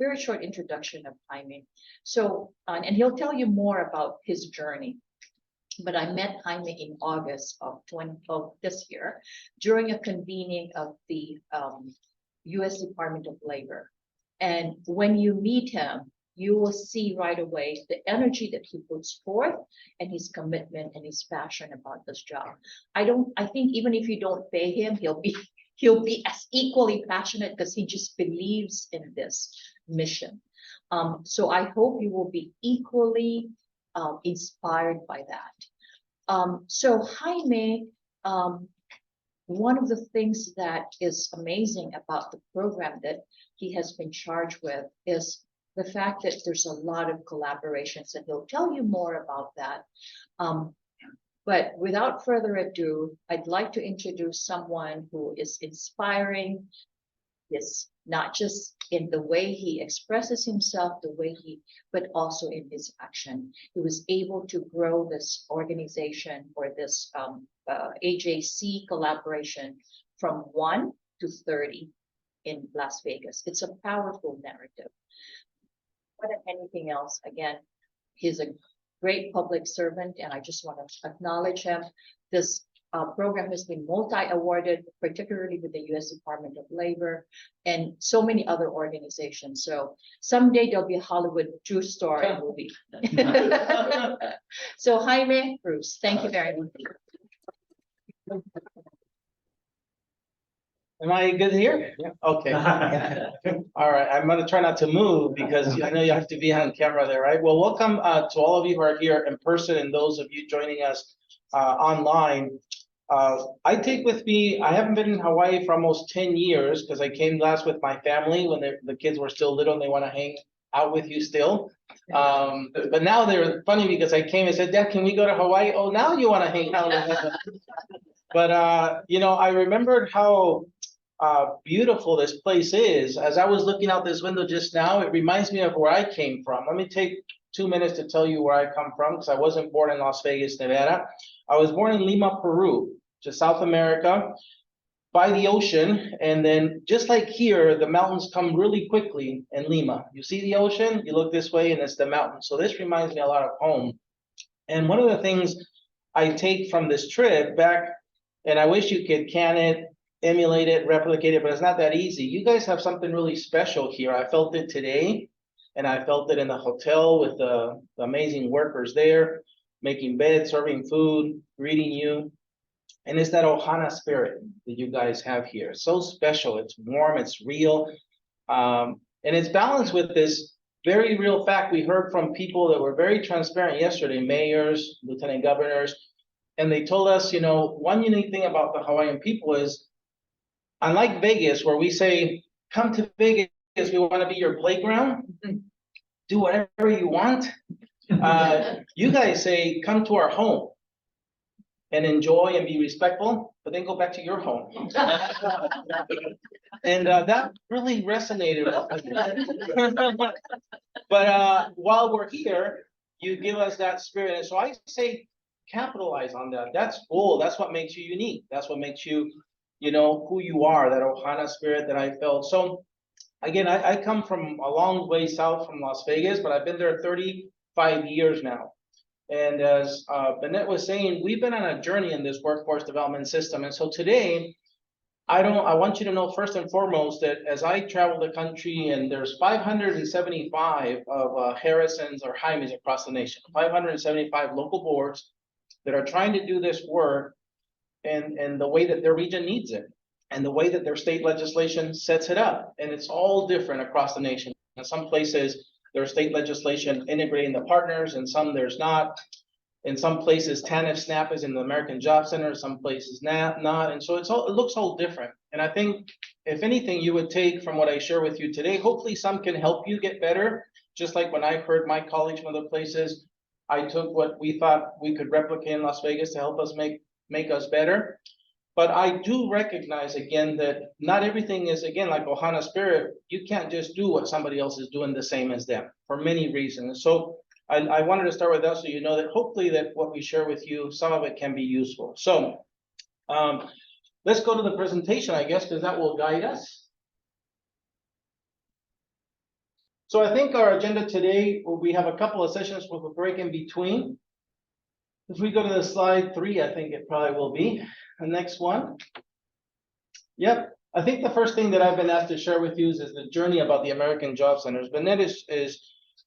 very short introduction of Jaime. So, and he'll tell you more about his journey. But I met Jaime in August of this year during a convening of the U.S. Department of Labor. And when you meet him, you will see right away the energy that he puts forth and his commitment and his passion about this job. I think even if you don't pay him, he'll be as equally passionate because he just believes in this mission. So I hope you will be equally inspired by that. So Jaime, one of the things that is amazing about the program that he has been charged with is the fact that there's a lot of collaborations, and he'll tell you more about that. But without further ado, I'd like to introduce someone who is inspiring. This not just in the way he expresses himself, but also in his action. He was able to grow this organization or this AJC collaboration from 1 to 30 in Las Vegas. It's a powerful narrative. More than anything else, again, he's a great public servant, and I just want to acknowledge him. This program has been multi-awarded, particularly with the U.S. Department of Labor and so many other organizations. So someday there'll be a Hollywood true story movie. So Jaime Cruz, thank you very much. Am I good here? Yeah. Okay. All right. I'm going to try not to move because I know you have to be on camera there, right? Well, welcome to all of you who are here in person and those of you joining us online. I take with me, I haven't been in Hawaii for almost 10 years because I came last with my family when the kids were still little and they want to hang out with you still. But now they're funny because I came and said, Dad, can we go to Hawaii? Oh, now you want to hang out with us. But, you know, I remembered how beautiful this place is. As I was looking out this window just now, it reminds me of where I came from. Let me take 2 minutes to tell you where I come from because I wasn't born in Las Vegas, Nevada. I was born in Lima, Peru, just South America, by the ocean. And then just like here, the mountains come really quickly in Lima. You see the ocean, you look this way and it's the mountains. So this reminds me a lot of home. And one of the things I take from this trip back, and I wish you could can it, emulate it, replicate it, but it's not that easy. You guys have something really special here. I felt it today, and I felt it in the hotel with the amazing workers there, making beds, serving food, greeting you. And it's that Ohana spirit that you guys have here. It's so special. It's warm, it's real. And it's balanced with this very real fact we heard from people that were very transparent yesterday, mayors, lieutenant governors, and they told us, you know, one unique thing about the Hawaiian people is, unlike Vegas, where we say, come to Vegas, we want to be your playground, do whatever you want. You guys say, come to our home and enjoy and be respectful, but then go back to your home. And that really resonated with me. But while we're here, you give us that spirit. And so I say, capitalize on that. That's cool. That's what makes you unique. That's what makes you, you know, who you are, that Ohana spirit that I felt. So again, I come from a long way south from Las Vegas, but I've been there 35 years now. And as Bennett was saying, we've been on a journey in this workforce development system. And so today, I want you to know first and foremost that as I travel the country, and there's 575 of Harrisons or Jaimes across the nation, 575 local boards that are trying to do this work and the way that their region needs it and the way that their state legislation sets it up. And it's all different across the nation. In some places, there's state legislation integrating the partners, and some there's not. In some places, TANF SNAP is in the American Job Center, some places not. And so it looks all different. And I think if anything you would take from what I share with you today, hopefully some can help you get better. Just like when I heard my colleagues from other places, I took what we thought we could replicate in Las Vegas to help us make us better. But I do recognize again that not everything is, again, like Ohana spirit. You can't just do what somebody else is doing the same as them for many reasons. So I wanted to start with that so you know that hopefully that what we share with you, some of it can be useful. So let's go to the presentation, I guess, because that will guide us. So I think our agenda today, we have a couple of sessions with a break in between. If we go to the slide 3, I think it probably will be the next one. Yep, I think the first thing that I've been asked to share with you is the journey about the American Job Centers. Bennett is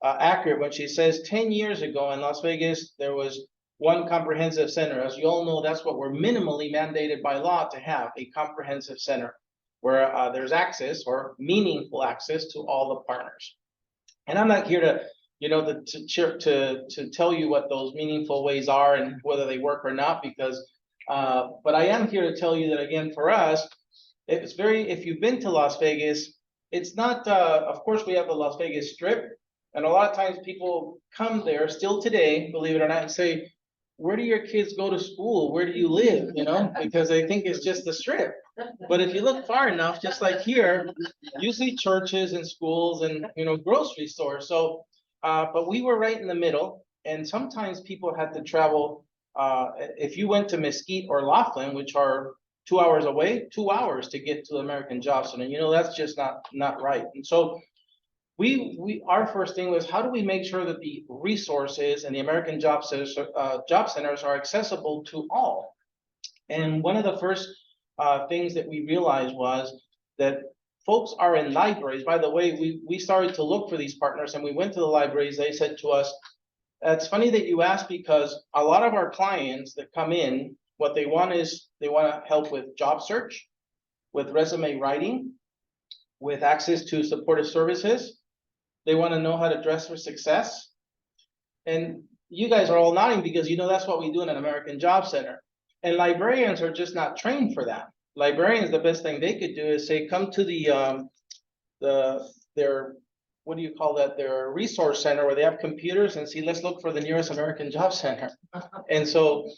accurate when she says 10 years ago in Las Vegas, there was one comprehensive center. As you all know, that's what we're minimally mandated by law to have, a comprehensive center where there's access or meaningful access to all the partners. And I'm not here to, you know, to tell you what those meaningful ways are and whether they work or not, because, but I am here to tell you that, again, for us, it's very, if you've been to Las Vegas, it's not, of course, we have the Las Vegas Strip, and a lot of times people come there still today, believe it or not, and say, where do your kids go to school? Where do you live? You know, because they think it's just the Strip. But if you look far enough, just like here, you see churches and schools and, you know, grocery stores. So, but we were right in the middle, and sometimes people had to travel. If you went to Mesquite or Laughlin, which are 2 hours away, 2 hours to get to the American Job Center, you know, that's just not right. And so our first thing was, how do we make sure that the resources and the American Job Centers are accessible to all? And one of the first things that we realized was that folks are in libraries. By the way, we started to look for these partners, and we went to the libraries. They said to us, it's funny that you asked, because a lot of our clients that come in, what they want is they want to help with job search, with resume writing, with access to supportive services. They want to know how to dress for success. And you guys are all nodding because you know that's what we do in an American Job Center. And librarians are just not trained for that. Librarians, the best thing they could do is say, come to their, what do you call that? Their resource center where they have computers and see, let's look for the nearest American Job Center. And so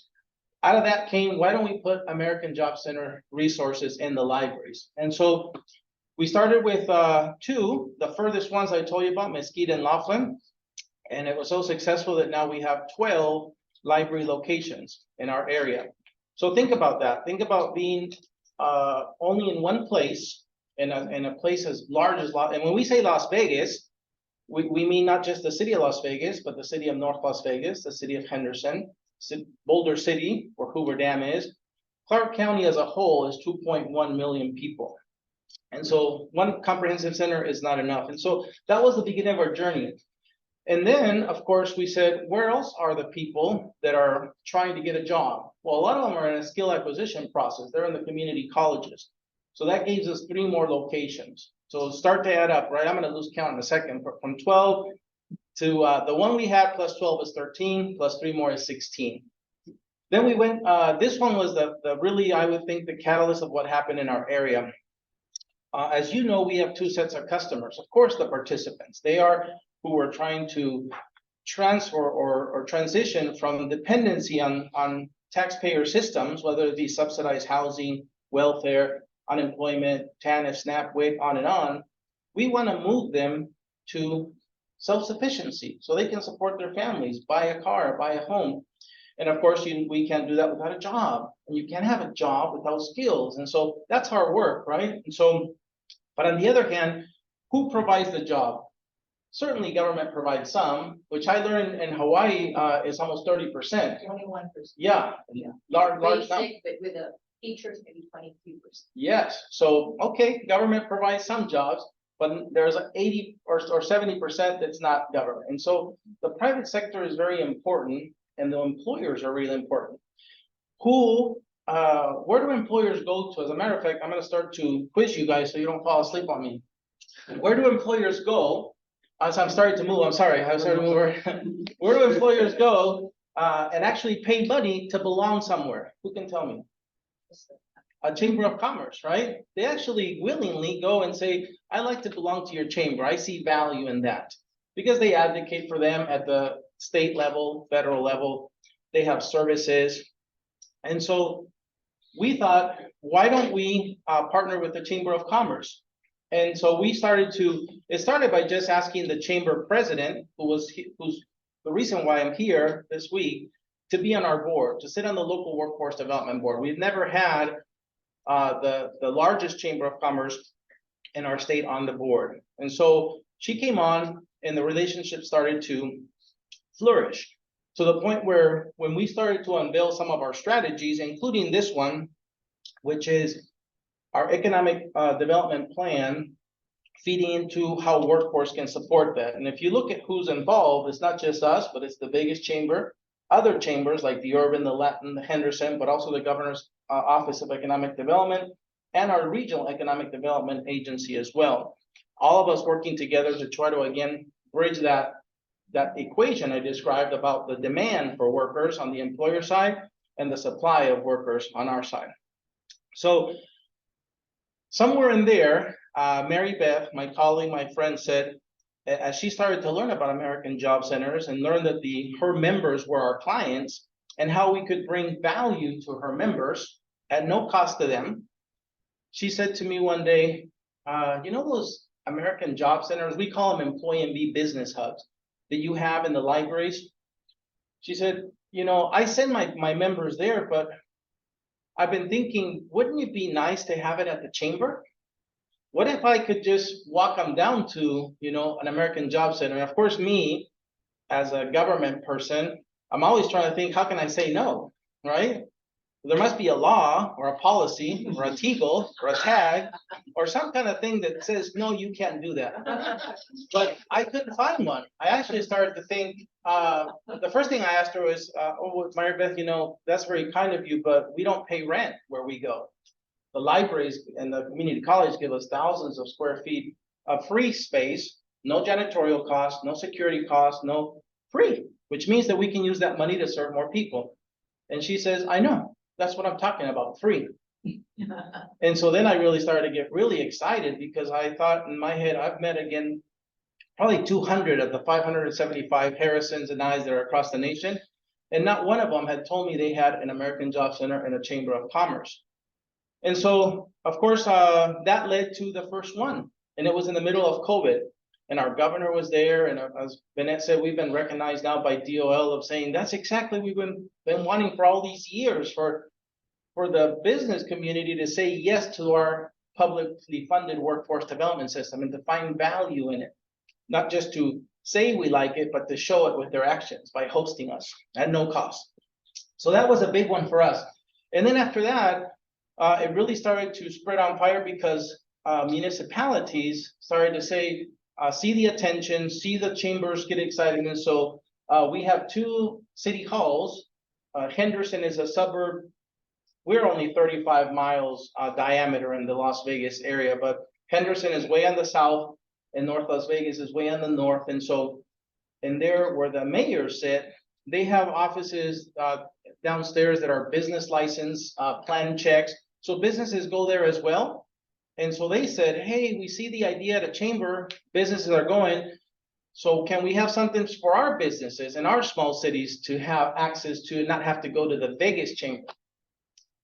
out of that came, why don't we put American Job Center resources in the libraries? And so we started with 2, the furthest ones I told you about, Mesquite and Laughlin. And it was so successful that now we have 12 library locations in our area. So think about that. Think about being only in one place, in a place as large as and when we say Las Vegas, we mean not just the city of Las Vegas, but the city of North Las Vegas, the city of Henderson, Boulder City, where Hoover Dam is. Clark County as a whole is 2.1 million people. And so one comprehensive center is not enough. And so that was the beginning of our journey. And then, of course, we said, where else are the people that are trying to get a job? Well, a lot of them are in a skill acquisition process. They're in the community colleges. So that gives us 3 more locations. So start to add up, right? I'm going to lose count in a second. From 12 to the one we had plus 12 is 13, plus 3 more is 16. Then we went, this one was the really, I would think, the catalyst of what happened in our area. As you know, we have 2 sets of customers. Of course, the participants, they are who are trying to transfer or transition from dependency on taxpayer systems, whether it be subsidized housing, welfare, unemployment, TANF, SNAP, WIC, on and on. We want to move them to self-sufficiency so they can support their families, buy a car, buy a home. And of course, we can't do that without a job, and you can't have a job without skills. And so that's hard work, right? And so, but on the other hand, who provides the job? Certainly government provides some, which I learned in Hawaii is almost 30%. 21%. Yeah, large Basic, but with a teachers, maybe 22%. Yes, so, okay, government provides some jobs, but there's 80 or 70% that's not government. And so the private sector is very important, and the employers are really important. Where do employers go to? As a matter of fact, I'm going to start to quiz you guys so you don't fall asleep on me. Where do employers go? As I'm starting to move, I'm sorry, I started to move. Where do employers go and actually pay money to belong somewhere? Who can tell me? A chamber of commerce, right? They actually willingly go and say, I like to belong to your chamber. I see value in that, because they advocate for them at the state level, federal level. They have services. And so we thought, why don't we partner with the Chamber of Commerce? And so it started by just asking the chamber president, who's the reason why I'm here this week, to be on our board, to sit on the local workforce development board. We've never had the largest chamber of commerce in our state on the board. And so she came on and the relationship started to flourish to the point where when we started to unveil some of our strategies, including this one, which is our economic development plan, feeding into how workforce can support that. And if you look at who's involved, it's not just us, but it's the biggest chamber, other chambers like the Urban, the Latin, the Henderson, but also the Governor's Office of Economic Development and our Regional Economic Development Agency as well. All of us working together to try to, again, bridge that equation I described about the demand for workers on the employer side and the supply of workers on our side. So somewhere in there, Mary Beth, my colleague, my friend, said, as she started to learn about American Job Centers and learn that her members were our clients and how we could bring value to her members at no cost to them, she said to me one day, you know those American Job Centers, we call them employee and be business hubs that you have in the libraries? She said, you know, I send my members there, but I've been thinking, wouldn't it be nice to have it at the chamber? What if I could just walk them down to, you know, an American Job Center? And of course, me, as a government person, I'm always trying to think, how can I say no, right? There must be a law or a policy or a TEGL or a tag or some kind of thing that says, no, you can't do that. But I couldn't find one. I actually started to think, the first thing I asked her was, oh, Mary Beth, you know, that's very kind of you, but we don't pay rent where we go. The libraries and the community college give us thousands of square feet of free space, no janitorial costs, no security costs, no free, which means that we can use that money to serve more people. And she says, I know, that's what I'm talking about, free. And so then I really started to get really excited because I thought in my head, I've met again, probably 200 of the 575 Harrisons and I's that are across the nation. And not one of them had told me they had an American Job Center and a Chamber of Commerce. And so, of course, that led to the first one. And it was in the middle of COVID. And our governor was there. And as Bennett said, we've been recognized now by DOL of saying that's exactly what we've been wanting for all these years for the business community to say yes to our publicly funded workforce development system and to find value in it. Not just to say we like it, but to show it with their actions by hosting us at no cost. So that was a big one for us. And then after that, it really started to spread on fire because municipalities started to say, see the attention, see the chambers get excited. And so we have two city halls. Henderson is a suburb. We're only 35 miles diameter in the Las Vegas area, but Henderson is way on the south and North Las Vegas is way on the north. And so in there where the mayors sit, they have offices downstairs that are business license, plan checks. So businesses go there as well. And so they said, hey, we see the idea at a chamber, businesses are going. So can we have something for our businesses in our small cities to have access to and not have to go to the Vegas chamber?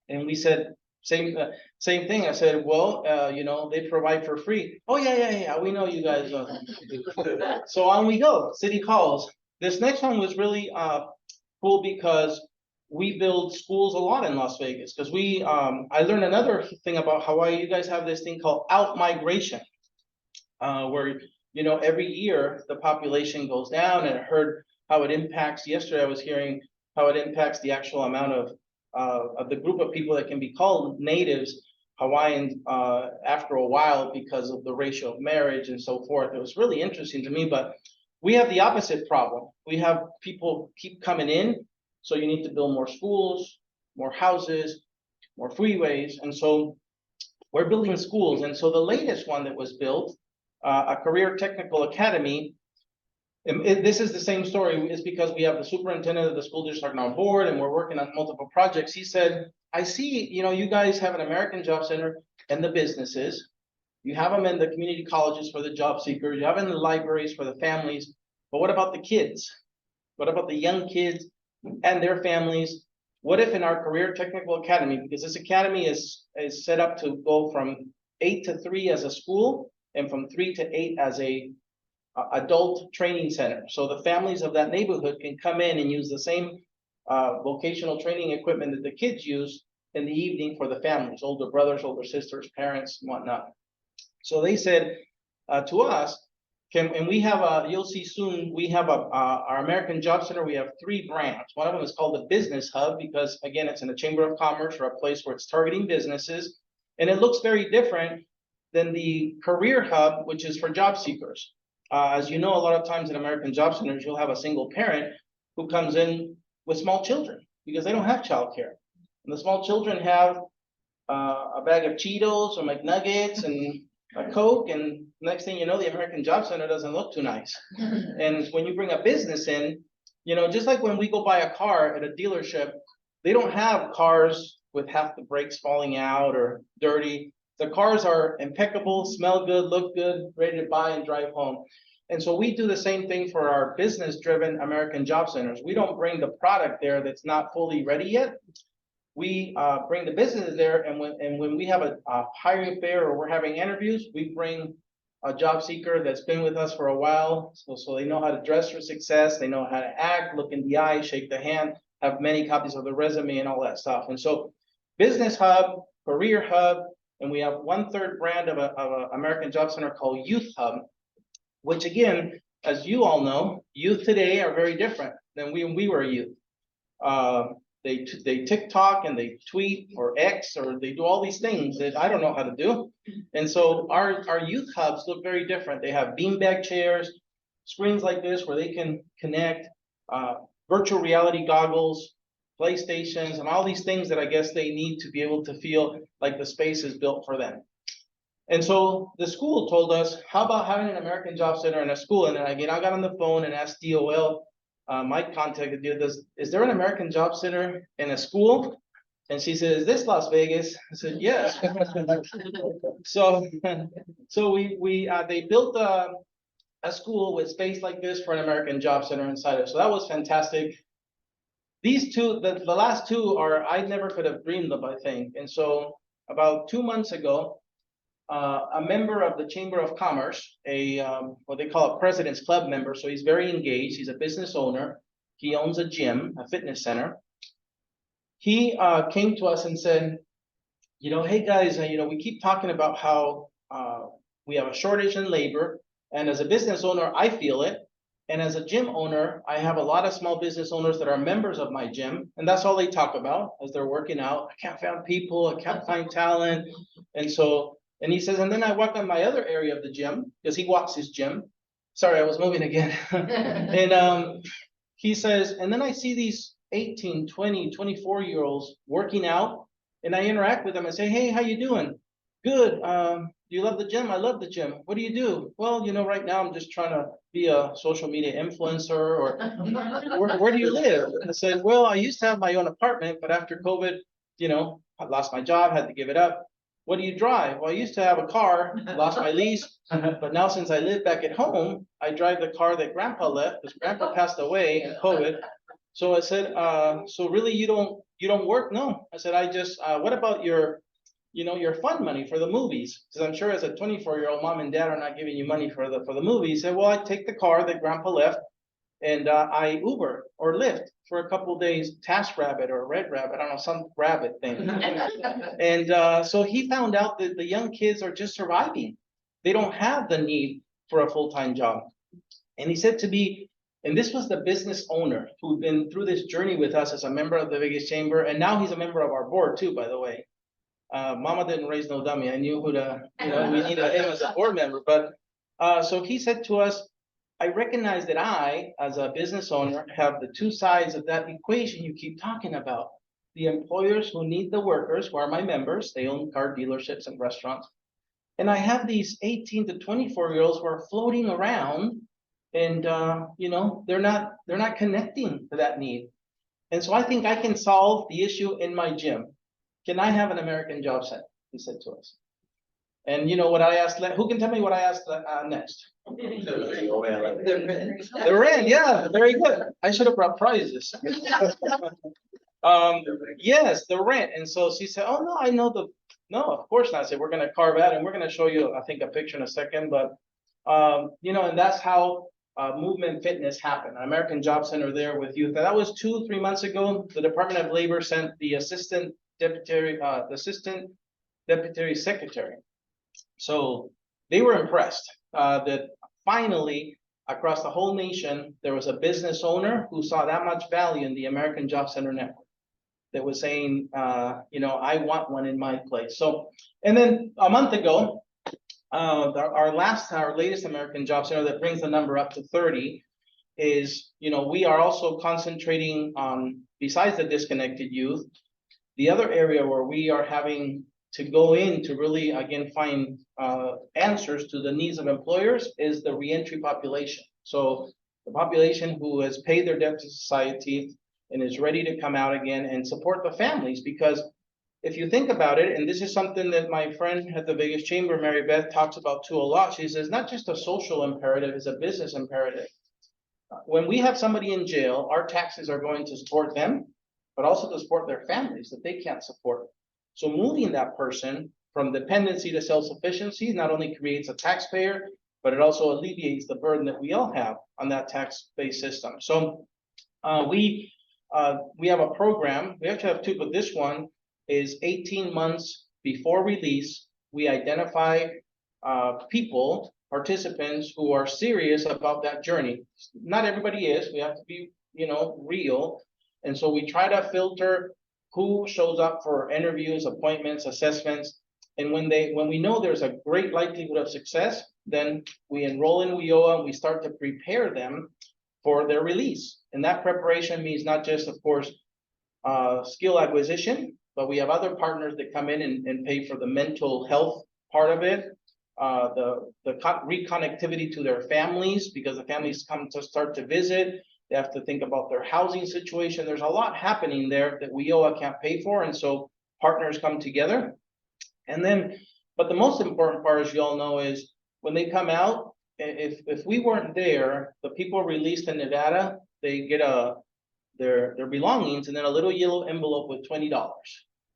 And we said, same thing. I said, well, you know, they provide for free. Oh, yeah. We know you guys. So on we go, city halls. This next one was really cool because we build schools a lot in Las Vegas because I learned another thing about Hawaii. You guys have this thing called out-migration, where, you know, every year the population goes down, and I heard how it impacts, yesterday I was hearing how it impacts the actual amount of the group of people that can be called natives Hawaiians after a while because of the ratio of marriage and so forth. It was really interesting to me, but we have the opposite problem. We have people keep coming in. So you need to build more schools, more houses, more freeways. And so we're building schools. And so the latest one that was built, a career technical academy, this is the same story. It's because we have the superintendent of the school district on board and we're working on multiple projects. He said, I see, you know, you guys have an American Job Center and the businesses. You have them in the community colleges for the job seekers. You have them in the libraries for the families. But what about the kids? What about the young kids and their families? What if in our career technical academy, because this academy is set up to go from 8 to 3 as a school and from 3 to 8 as a adult training center. So the families of that neighborhood can come in and use the same vocational training equipment that the kids use in the evening for the families, older brothers, older sisters, parents, and whatnot. So they said to us, and we have you'll see soon, we have our American Job Center, we have 3 brands. One of them is called the Business Hub, because again, it's in the Chamber of Commerce, or a place where it's targeting businesses. And it looks very different than the Career Hub, which is for job seekers. As you know, a lot of times in American Job Centers, you'll have a single parent who comes in with small children because they don't have childcare. And the small children have a bag of Cheetos or McNuggets and a Coke, and next thing you know, the American Job Center doesn't look too nice. And when you bring a business in, you know, just like when we go buy a car at a dealership, they don't have cars with half the brakes falling out or dirty. The cars are impeccable, smell good, look good, ready to buy and drive home. And so we do the same thing for our business-driven American Job Centers. We don't bring the product there that's not fully ready yet. We bring the business there, and when we have a hiring fair or we're having interviews, we bring a job seeker that's been with us for a while, so they know how to dress for success, they know how to act, look in the eye, shake the hand, have many copies of the resume and all that stuff. And so Business Hub, Career Hub, and we have 1/3 brand of a American Job Center called Youth Hub, which again, as you all know, youth today are very different than when we were youth. They TikTok and they tweet or X, or they do all these things that I don't know how to do. And so our youth hubs look very different. They have beanbag chairs, screens like this where they can connect, virtual reality goggles, PlayStations, and all these things that I guess they need to be able to feel like the space is built for them. And so the school told us, how about having an American Job Center in a school? And then again, I got on the phone and asked DOL, my contact, is there an American Job Center in a school? And she said, is this Las Vegas? I said, yes. So they built a school with space like this for an American Job Center inside it. So that was fantastic. These two, the last two are, I never could have dreamed of, I think. And so about 2 months ago, a member of the Chamber of Commerce, what they call a President's Club member, so he's very engaged, he's a business owner, he owns a gym, a fitness center. He came to us and said, you know, hey guys, you know, we keep talking about how we have a shortage in labor, and as a business owner, I feel it. And as a gym owner, I have a lot of small business owners that are members of my gym, and that's all they talk about as they're working out. I can't find people, I can't find talent. And he says, and then I walk on my other area of the gym, because he walks his gym. Sorry, I was moving again. And he says, and then I see these 18, 20, 24-year-olds working out, and I interact with them and say, hey, how you doing? Good. Do you love the gym? I love the gym. What do you do? Well, you know, right now I'm just trying to be a social media influencer, or where do you live? And I said, well, I used to have my own apartment, but after COVID, you know, I lost my job, had to give it up. What do you drive? Well, I used to have a car, lost my lease, but now since I live back at home, I drive the car that Grandpa left, because Grandpa passed away in COVID. So I said, so really you don't work? No. I said, I just, what about your fund money for the movies? Because I'm sure as a 24-year-old, mom and dad are not giving you money for the movies. He said, well, I take the car that Grandpa left, and I Uber or Lyft for a couple of days, Task Rabbit or Red Rabbit, I don't know, some rabbit thing. And so he found out that the young kids are just surviving. They don't have the need for a full-time job. And he said to me, and this was the business owner who'd been through this journey with us as a member of the Vegas Chamber, and now he's a member of our board too, by the way. Mama didn't raise no dummy. I knew who to, we needed him as a board member. But so he said to us, I recognize that I, as a business owner, have the two sides of that equation you keep talking about. The employers who need the workers, who are my members, they own car dealerships and restaurants. And I have these 18 to 24-year-olds who are floating around, and they're not connecting to that need. And so I think I can solve the issue in my gym. Can I have an American Job Center? He said to us. And you know what I asked? Who can tell me what I asked next? The rent, yeah, very good. I should have brought prizes. Yes, the rent. And so she said, oh no, I know no, of course not. I said, we're going to carve out, and we're going to show you, I think, a picture in a second. But, and that's how movement fitness happened. An American Job Center there with youth. That was 2-3 months ago. The Department of Labor sent the assistant deputy secretary. So they were impressed that finally, across the whole nation, there was a business owner who saw that much value in the American Job Center network that was saying, I want one in my place. So, and then a month ago, our latest American Job Center that brings the number up to 30 is, we are also concentrating on, besides the disconnected youth, the other area where we are having to go in to really, again, find answers to the needs of employers is the reentry population. So the population who has paid their debt to society and is ready to come out again and support the families. Because if you think about it, and this is something that my friend at the Vegas Chamber, Mary Beth, talks about too a lot. She says, not just a social imperative, it's a business imperative. When we have somebody in jail, our taxes are going to support them, but also to support their families that they can't support. So moving that person from dependency to self-sufficiency not only creates a taxpayer, but it also alleviates the burden that we all have on that tax-based system. So we have a program, we actually have two, but this one is 18 months before release. We identify participants who are serious about that journey. Not everybody is, we have to be, real. And so we try to filter who shows up for interviews, appointments, assessments. And when we know there's a great likelihood of success, then we enroll in WIOA and we start to prepare them for their release. And that preparation means not just, of course, skill acquisition, but we have other partners that come in and pay for the mental health part of it, the reconnectivity to their families, because the families come to start to visit. They have to think about their housing situation. There's a lot happening there that WIOA can't pay for. And so partners come together. And then, but the most important part, as you all know, is when they come out, if we weren't there, the people released in Nevada, they get their belongings and then a little yellow envelope with $20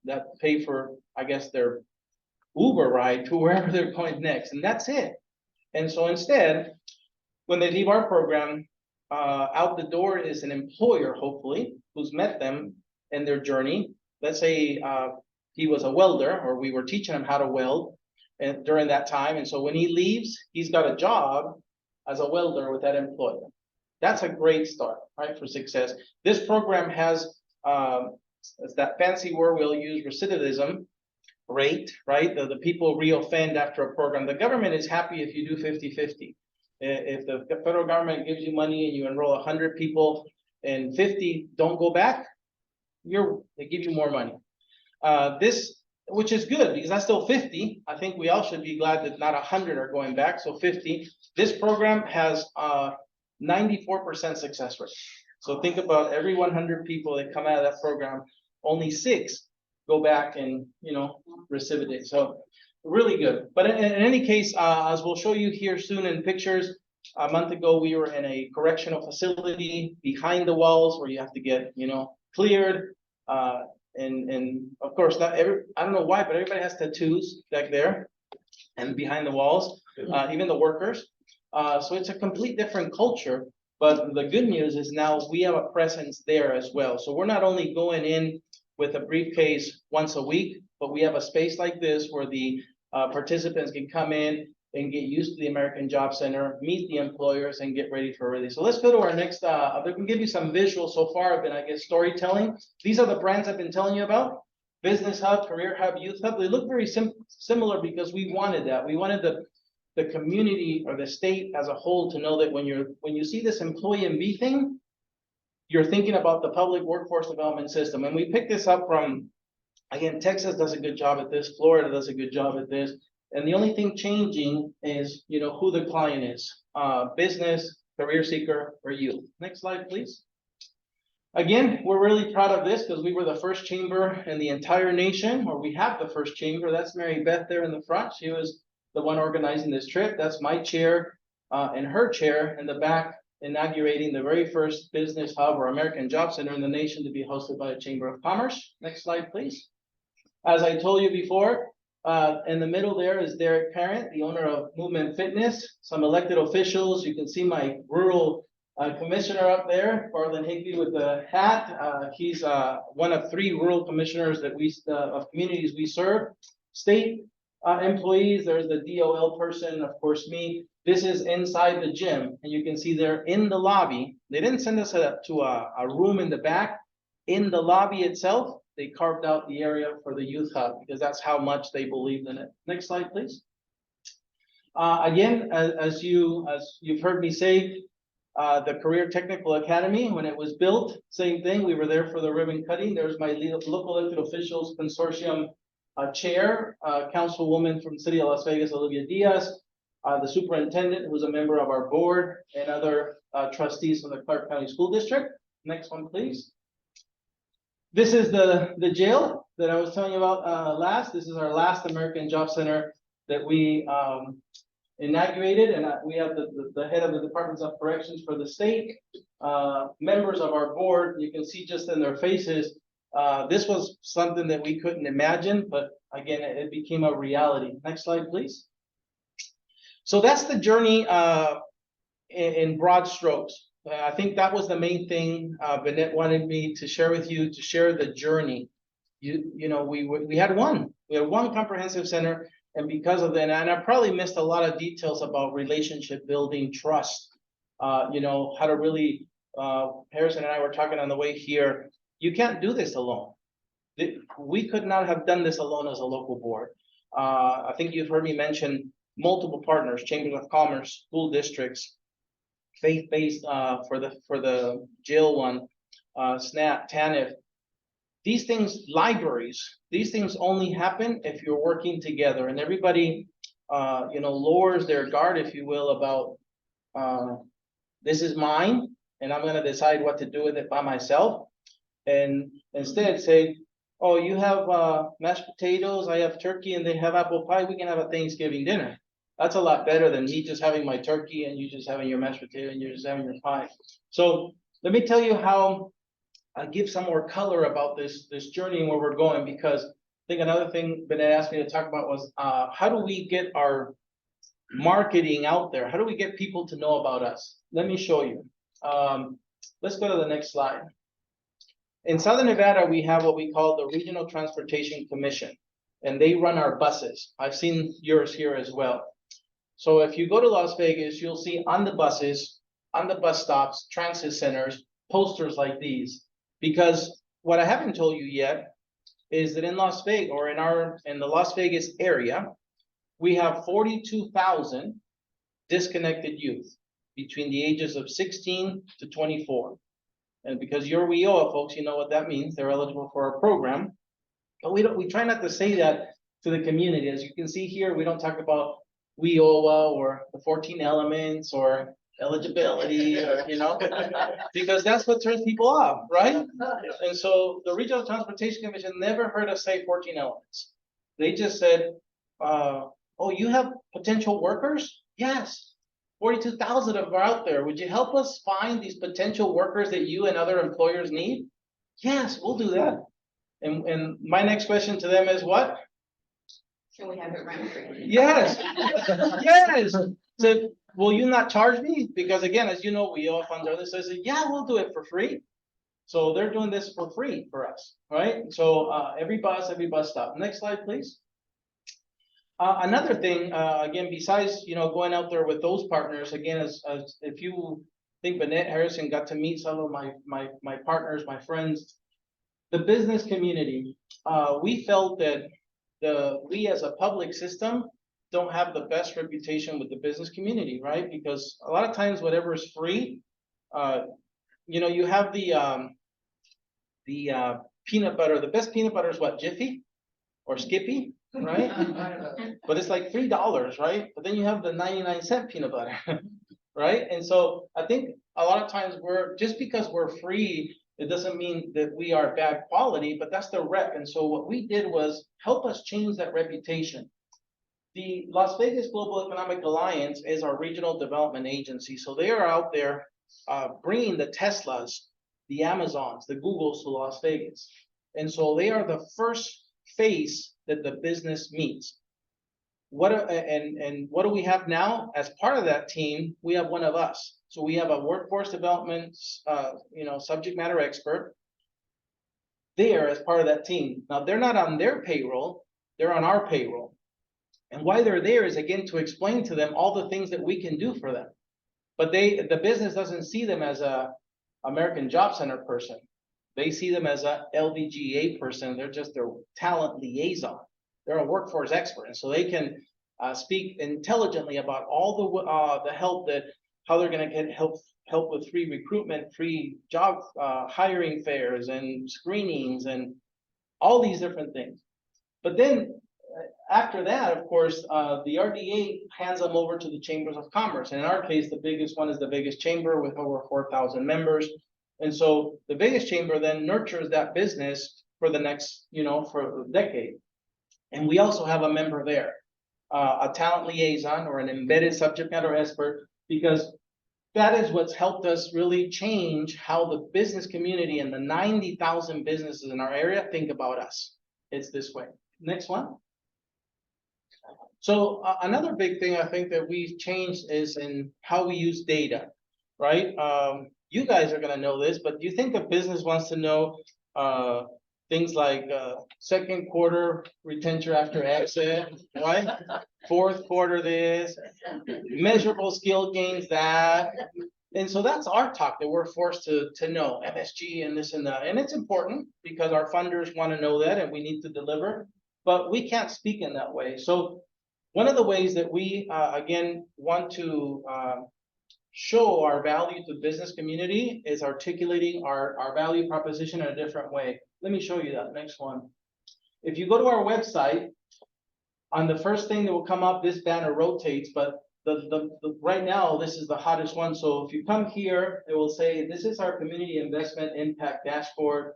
that pay for, I guess, their Uber ride to wherever they're going next. And that's it. And so instead, when they leave our program, out the door is an employer, hopefully, who's met them in their journey. Let's say he was a welder, or we were teaching him how to weld during that time. And so when he leaves, he's got a job as a welder with that employer. That's a great start, right, for success. This program has, it's that fancy word we'll use, recidivism rate, right? The people reoffend after a program. The government is happy if you do 50-50. If the federal government gives you money and you enroll 100 people and 50 don't go back, they give you more money. Which is good because that's still 50. I think we all should be glad that not 100 are going back, so 50. This program has 94% success rate. So think about every 100 people that come out of that program, only 6 go back and recidivate. So really good. But in any case, as we'll show you here soon in pictures, a month ago we were in a correctional facility behind the walls where you have to get cleared. And of course, I don't know why, but everybody has tattoos back there and behind the walls, even the workers. So it's a complete different culture. But the good news is now we have a presence there as well. So we're not only going in with a briefcase once a week, but we have a space like this where the participants can come in and get used to the American Job Center, meet the employers, and get ready for release. So let's go to our next, I can give you some visuals so far, have been, I guess, storytelling. These are the brands I've been telling you about: Business Hub, Career Hub, Youth Hub. They look very similar because we wanted that. We wanted the community or the state as a whole to know that when you see this employee and be thing, you're thinking about the public workforce development system. And we picked this up from, again, Texas does a good job at this, Florida does a good job at this. And the only thing changing is, who the client is, business, career seeker, or youth. Next slide, please. Again, we're really proud of this because we were the first chamber in the entire nation, or we have the first chamber. That's Mary Beth there in the front. She was the one organizing this trip. That's my chair and her chair in the back, inaugurating the very first business hub or American Job Center in the nation to be hosted by a Chamber of Commerce. Next slide, please. As I told you before, in the middle there is Derek Parent, the owner of Movement Fitness, some elected officials. You can see my rural commissioner up there, Barlin Higby with the hat. He's one of 3 rural commissioners that of communities we serve. State employees, there's the DOL person, of course, me. This is inside the gym, and you can see they're in the lobby. They didn't send us to a room in the back. In the lobby itself, they carved out the area for the youth hub because that's how much they believed in it. Next slide, please. Again, as you've heard me say, the Career Technical Academy, when it was built, same thing. We were there for the ribbon cutting. There's my local elected officials consortium chair, councilwoman from the city of Las Vegas, Olivia Diaz, the superintendent, who's a member of our board, and other trustees from the Clark County School District. Next one, please. This is the jail that I was telling you about last. This is our last American Job Center that we inaugurated, and we have the head of the Departments of Corrections for the state, members of our board. You can see just in their faces, this was something that we couldn't imagine, but again, it became a reality. Next slide, please. So that's the journey in broad strokes. I think that was the main thing Bennett wanted me to share with you, to share the journey. You know, we had one comprehensive center, and because of that, and I probably missed a lot of details about relationship building, trust, you know, how to really, Harrison and I were talking on the way here, you can't do this alone. We could not have done this alone as a local board. I think you've heard me mention multiple partners, chambers of commerce, school districts, faith-based for the jail one, SNAP, TANF. These things, libraries, these things only happen if you're working together, and everybody, you know, lowers their guard, if you will, about this is mine, and I'm going to decide what to do with it by myself, and instead say, oh, you have mashed potatoes, I have turkey, and they have apple pie. We can have a Thanksgiving dinner. That's a lot better than me just having my turkey and you just having your mashed potato and you're just having your pie. So let me tell you how I give some more color about this journey and where we're going, because I think another thing Bennett asked me to talk about was how do we get our marketing out there? How do we get people to know about us? Let me show you. Let's go to the next slide. In Southern Nevada, we have what we call the Regional Transportation Commission, and they run our buses. I've seen yours here as well. So if you go to Las Vegas, you'll see on the buses, on the bus stops, transit centers, posters like these. Because what I haven't told you yet is that in Las Vegas, or in the Las Vegas area, we have 42,000 disconnected youth between the ages of 16 to 24. And because you're WIOA folks, you know what that means. They're eligible for our program. But we try not to say that to the community. As you can see here, we don't talk about WIOA or the 14 elements or eligibility, or, you know, because that's what turns people off, right? And so the Regional Transportation Commission never heard us say 14 elements. They just said, oh, you have potential workers? Yes. 42,000 of them are out there. Would you help us find these potential workers that you and other employers need? Yes, we'll do that. And my next question to them is what? Can we have it rent free? Yes, yes. So will you not charge me? Because again, as you know, we all fund others. So I said, yeah, we'll do it for free. So they're doing this for free for us, right? So every bus stop. Next slide, please. Another thing, again, besides, you know, going out there with those partners, again, as if you think Bennett Harrison got to meet some of my partners, my friends, the business community, we felt that we as a public system don't have the best reputation with the business community, right? Because a lot of times whatever is free, you know, you have the peanut butter. The best peanut butter is what, Jiffy or Skippy, right? But it's like $3, right? But then you have the 99-cent peanut butter, right? And so I think a lot of times just because we're free, it doesn't mean that we are bad quality, but that's the rep. And so what we did was help us change that reputation. The Las Vegas Global Economic Alliance is our regional development agency. So they are out there bringing the Teslas, the Amazons, the Googles to Las Vegas. And so they are the first face that the business meets. What do we have now? As part of that team, we have one of us. So we have a workforce development, you know, subject matter expert there as part of that team. Now they're not on their payroll; they're on our payroll. And why they're there is again to explain to them all the things that we can do for them. But the business doesn't see them as a American Job Center person. They see them as a LVGA person. They're just their talent liaison. They're a workforce expert, and so they can speak intelligently about all the help that how they're going to get help with free recruitment, free job hiring fairs, and screenings, and all these different things. But then after that, of course, the RDA hands them over to the chambers of commerce. And in our case, the biggest one is the biggest chamber with over 4,000 members. And so the biggest chamber then nurtures that business for the next, for a decade. And we also have a member there, a talent liaison or an embedded subject matter expert, because that is what's helped us really change how the business community and the 90,000 businesses in our area think about us. It's this way. Next one. So another big thing I think that we've changed is in how we use data, right? You guys are going to know this, but do you think a business wants to know things like second quarter retention after exit, right? Fourth quarter this, measurable skill gains that. And so that's our talk that we're forced to know, MSG and this and that. And it's important because our funders want to know that and we need to deliver, but we can't speak in that way. So one of the ways that we, again, want to show our value to the business community is articulating our value proposition in a different way. Let me show you that next one. If you go to our website, on the first thing that will come up, this banner rotates, but right now, this is the hottest one. So if you come here, it will say, this is our community investment impact dashboard.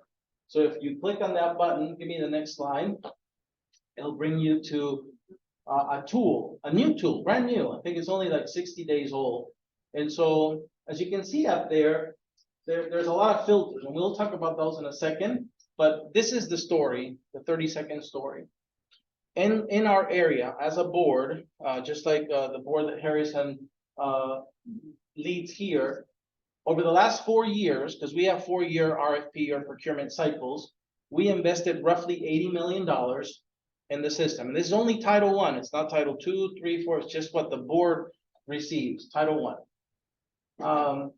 So if you click on that button, give me the next slide. It'll bring you to a tool, a new tool, brand new. I think it's only like 60 days old. And so as you can see up there, there's a lot of filters, and we'll talk about those in a second. But this is the story, the 30-second story. In our area, as a board, just like the board that Harrison leads here, over the last 4 years, because we have 4-year RFP or procurement cycles, we invested roughly $80 million in the system. And this is only Title I. It's not Title II, III, IV. It's just what the board receives, Title I.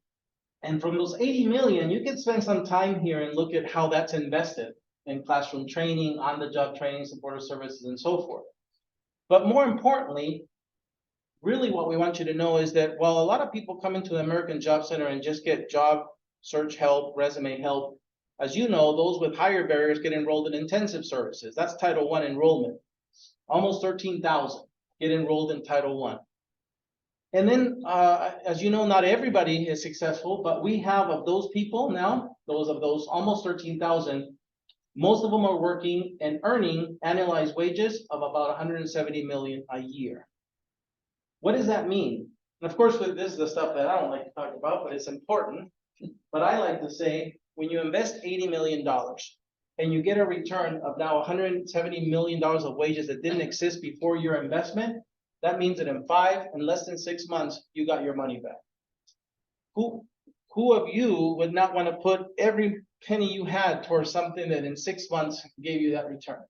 And from those 80 million, you can spend some time here and look at how that's invested in classroom training, on-the-job training, supportive services, and so forth. But more importantly, really what we want you to know is that while a lot of people come into the American Job Center and just get job search help, resume help, as you know, those with higher barriers get enrolled in intensive services. That's Title I enrollment. Almost 13,000 get enrolled in Title I. And then, as you know, not everybody is successful, but we have of those people now, those almost 13,000, most of them are working and earning annualized wages of about 170 million a year. What does that mean? And of course, this is the stuff that I don't like to talk about, but it's important. But I like to say, when you invest $80 million and you get a return of now $170 million of wages that didn't exist before your investment, that means that in less than 6 months, you got your money back. Who of you would not want to put every penny you had towards something that in 6 months gave you that return?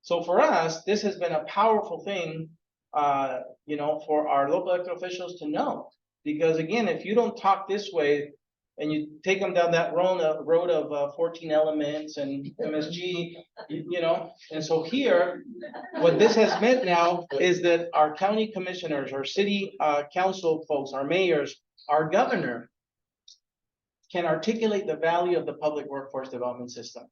So for us, this has been a powerful thing, for our local elected officials to know. Because again, if you don't talk this way and you take them down that road of 14 elements and MSG, and so here, what this has meant now is that our county commissioners, our city council folks, our mayors, our governor can articulate the value of the public workforce development system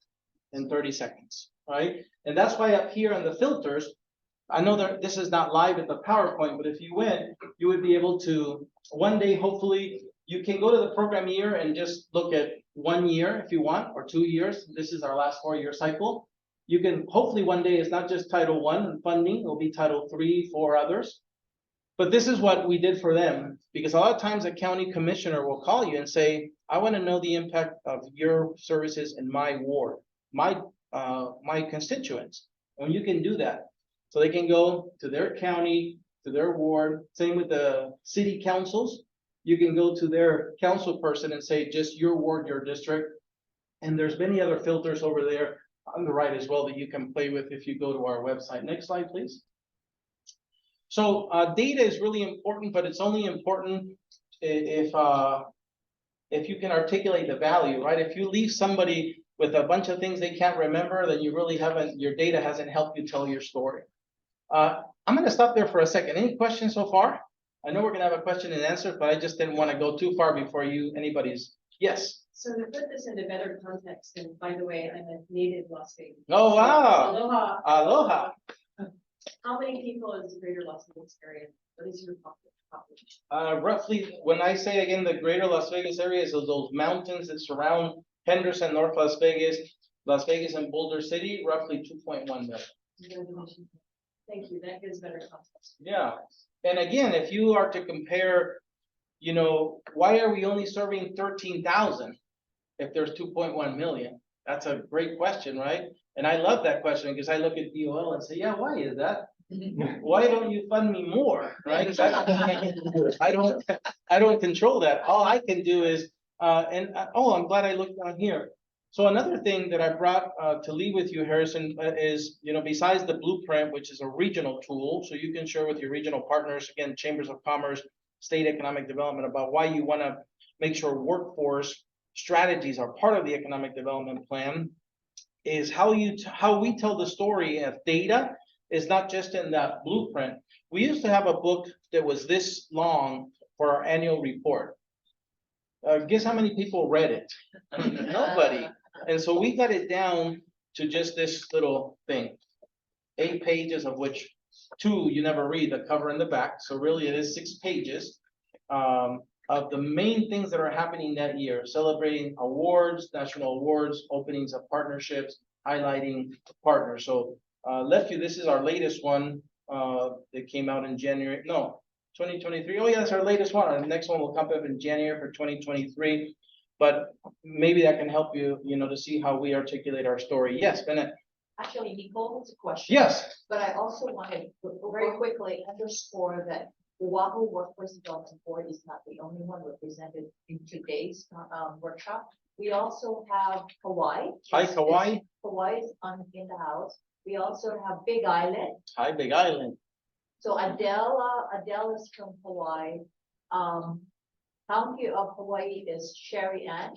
in 30 seconds, right? And that's why up here on the filters, I know that this is not live at the PowerPoint, but if you went, you would be able to, one day, hopefully, you can go to the program year and just look at 1 year if you want, or 2 years. This is our last 4-year cycle. You can, hopefully one day, it's not just Title I funding, it'll be Title III, 4 others. But this is what we did for them, because a lot of times a county commissioner will call you and say, I want to know the impact of your services in my ward, my constituents. And you can do that. So they can go to their county, to their ward, same with the city councils. You can go to their council person and say, just your ward, your district. And there's many other filters over there on the right as well that you can play with if you go to our website. Next slide, please. So data is really important, but it's only important if you can articulate the value, right? If you leave somebody with a bunch of things they can't remember, then you really haven't, your data hasn't helped you tell your story. I'm gonna stop there for a second. Any questions so far? I know we're gonna have a question and answer, but I just didn't want to go too far before anybody's. Yes. So to put this into better context, and by the way, I'm a native Las Vegas. Oh, wow. Aloha. Aloha. How many people is the greater Las Vegas area? What is your population? Roughly, when I say again, the greater Las Vegas area is those mountains that surround Henderson, North Las Vegas, and Boulder City, roughly 2.1 million. Congratulations. Thank you. That gives better context. Yeah. And again, if you are to compare, why are we only serving 13,000 if there's 2.1 million? That's a great question, right? And I love that question because I look at DOL and say, yeah, why is that? Why don't you fund me more, right? I don't control that. All I can do is, I'm glad I looked down here. So another thing that I brought to leave with you, Harrison, is, besides the blueprint, which is a regional tool, so you can share with your regional partners, again, chambers of commerce, state economic development, about why you want to make sure workforce strategies are part of the economic development plan, is how we tell the story of data is not just in that blueprint. We used to have a book that was this long for our annual report. Guess how many people read it? Nobody. And so we got it down to just this little thing, 8 pages, of which 2 you never read, the cover and the back. So really it is 6 pages of the main things that are happening that year, celebrating awards, national awards, openings of partnerships, highlighting partners. So left you, this is our latest one that came out in January, 2023. Oh yeah, that's our latest one. Our next one will come up in January for 2023. But maybe that can help you, to see how we articulate our story. Yes, Bennett. Actually, Nicole has a question. Yes. But I also wanted to very quickly underscore that Oahu Workforce Development Board is not the only one represented in today's workshop. We also have Hawaii. Hi, Hawaii. Hawaii is in the house. We also have Big Island. Hi, Big Island. So Adele is from Hawaii. County of Hawaii is Sherry Ann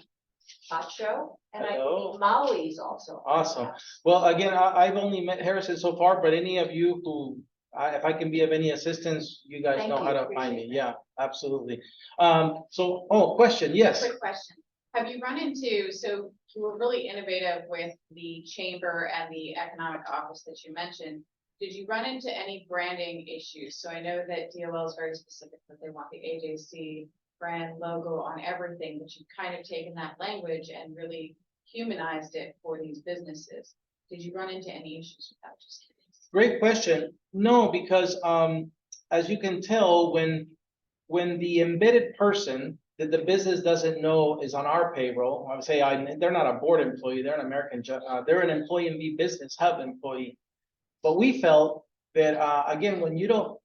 Pacho, and I think Maui is also. Awesome. Well, again, I've only met Harrison so far, but any of you who, if I can be of any assistance, you guys know how to find me. Yeah, absolutely. Question, yes. Quick question. Have you run into, so you were really innovative with the chamber and the economic office that you mentioned. Did you run into any branding issues? So I know that DOL is very specific that they want the AJC brand logo on everything, but you've kind of taken that language and really humanized it for these businesses. Did you run into any issues with that? Just curious. Great question. No, because as you can tell, when the embedded person that the business doesn't know is on our payroll, I would say they're not a board employee, they're an American, they're an employee in the business hub employee. But we felt that again, when you don't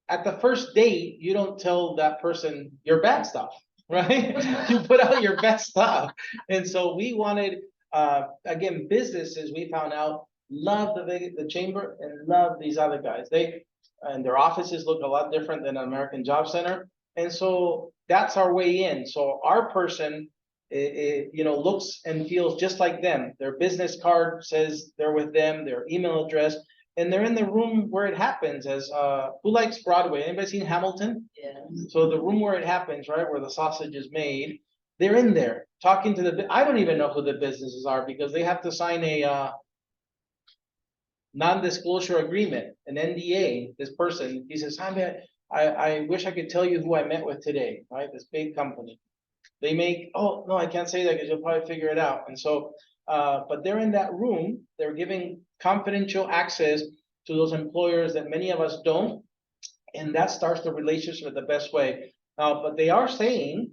at the first date, you don't tell that person your bad stuff, right? You put out your best stuff. And so we wanted, again, businesses, we found out, love the chamber and love these other guys. And their offices look a lot different than an American Job Center. And so that's our way in. So our person, looks and feels just like them. Their business card says they're with them, their email address, and they're in the room where it happens. As who likes Broadway? Anybody seen Hamilton? Yeah. So the room where it happens, right, where the sausage is made, they're in there talking to I don't even know who the businesses are because they have to sign a non-disclosure agreement, an NDA. This person, he says, I wish I could tell you who I met with today, right? This big company. They make, oh, no, I can't say that because you'll probably figure it out. And so, but they're in that room, they're giving confidential access to those employers that many of us don't. And that starts the relationship the best way. But they are saying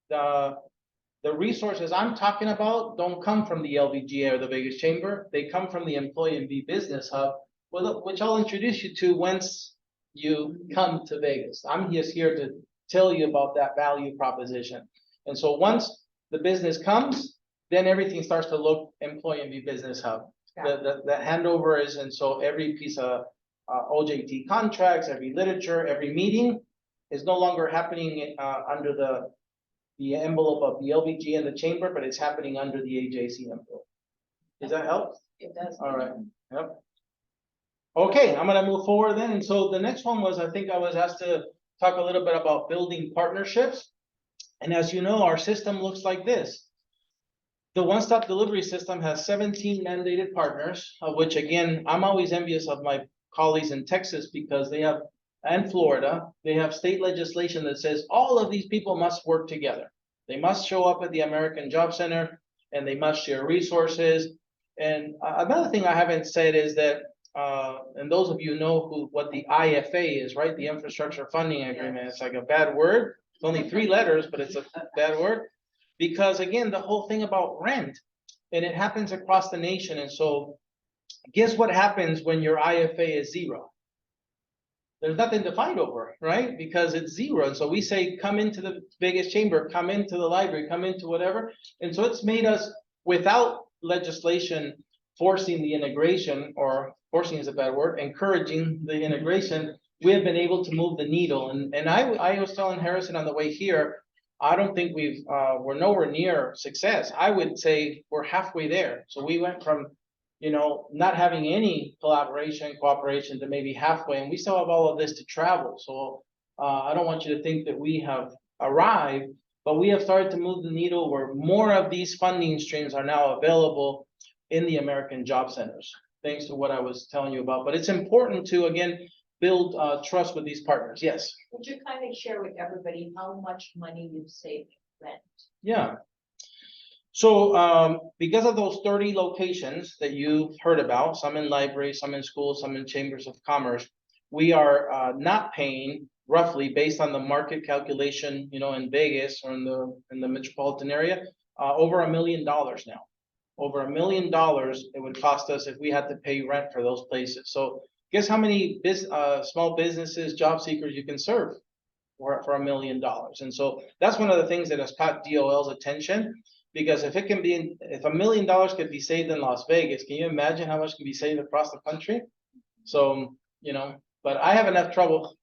the resources I'm talking about don't come from the LVGA or the Vegas Chamber. They come from the Employee and Be Business Hub, which I'll introduce you to once you come to Vegas. I'm just here to tell you about that value proposition. And so once the business comes, then everything starts to look Employee and Be Business Hub. The handover is, and so every piece of OJT contracts, every literature, every meeting is no longer happening under the envelope of the LVG and the chamber, but it's happening under the AJC envelope. Does that help? It does. All right, yep. Okay, I'm gonna move forward then. And so the next one was, I think I was asked to talk a little bit about building partnerships. And as you know, our system looks like this. The one-stop delivery system has 17 mandated partners, of which again, I'm always envious of my colleagues in Texas because they have, and Florida, they have state legislation that says all of these people must work together. They must show up at the American Job Center and they must share resources. And another thing I haven't said is that, and those of you know what the IFA is, right? The Infrastructure Funding Agreement. It's like a bad word. It's only 3 letters, but it's a bad word. Because again, the whole thing about rent, and it happens across the nation. And so guess what happens when your IFA is 0? There's nothing to fight over, right? Because it's 0. And so we say, come into the Vegas chamber, come into the library, come into whatever. And so it's made us, without legislation forcing the integration, or forcing is a bad word, encouraging the integration, we have been able to move the needle. And I was telling Harrison on the way here, I don't think we're nowhere near success. I would say we're halfway there. So we went from, not having any cooperation to maybe halfway, and we still have all of this to travel. So I don't want you to think that we have arrived, but we have started to move the needle where more of these funding streams are now available in the American Job Centers, thanks to what I was telling you about. But it's important to, again, build trust with these partners. Yes. Would you kindly share with everybody how much money you've saved rent? Yeah. So because of those 30 locations that you've heard about, some in libraries, some in schools, some in chambers of commerce, we are not paying, roughly based on the market calculation, in Vegas or in the metropolitan area, over $1 million now. Over $1 million it would cost us if we had to pay rent for those places. So guess how many small businesses, job seekers you can serve for $1 million. And so that's one of the things that has caught DOL's attention, because if $1 million could be saved in Las Vegas, can you imagine how much can be saved across the country? So, but I have enough trouble,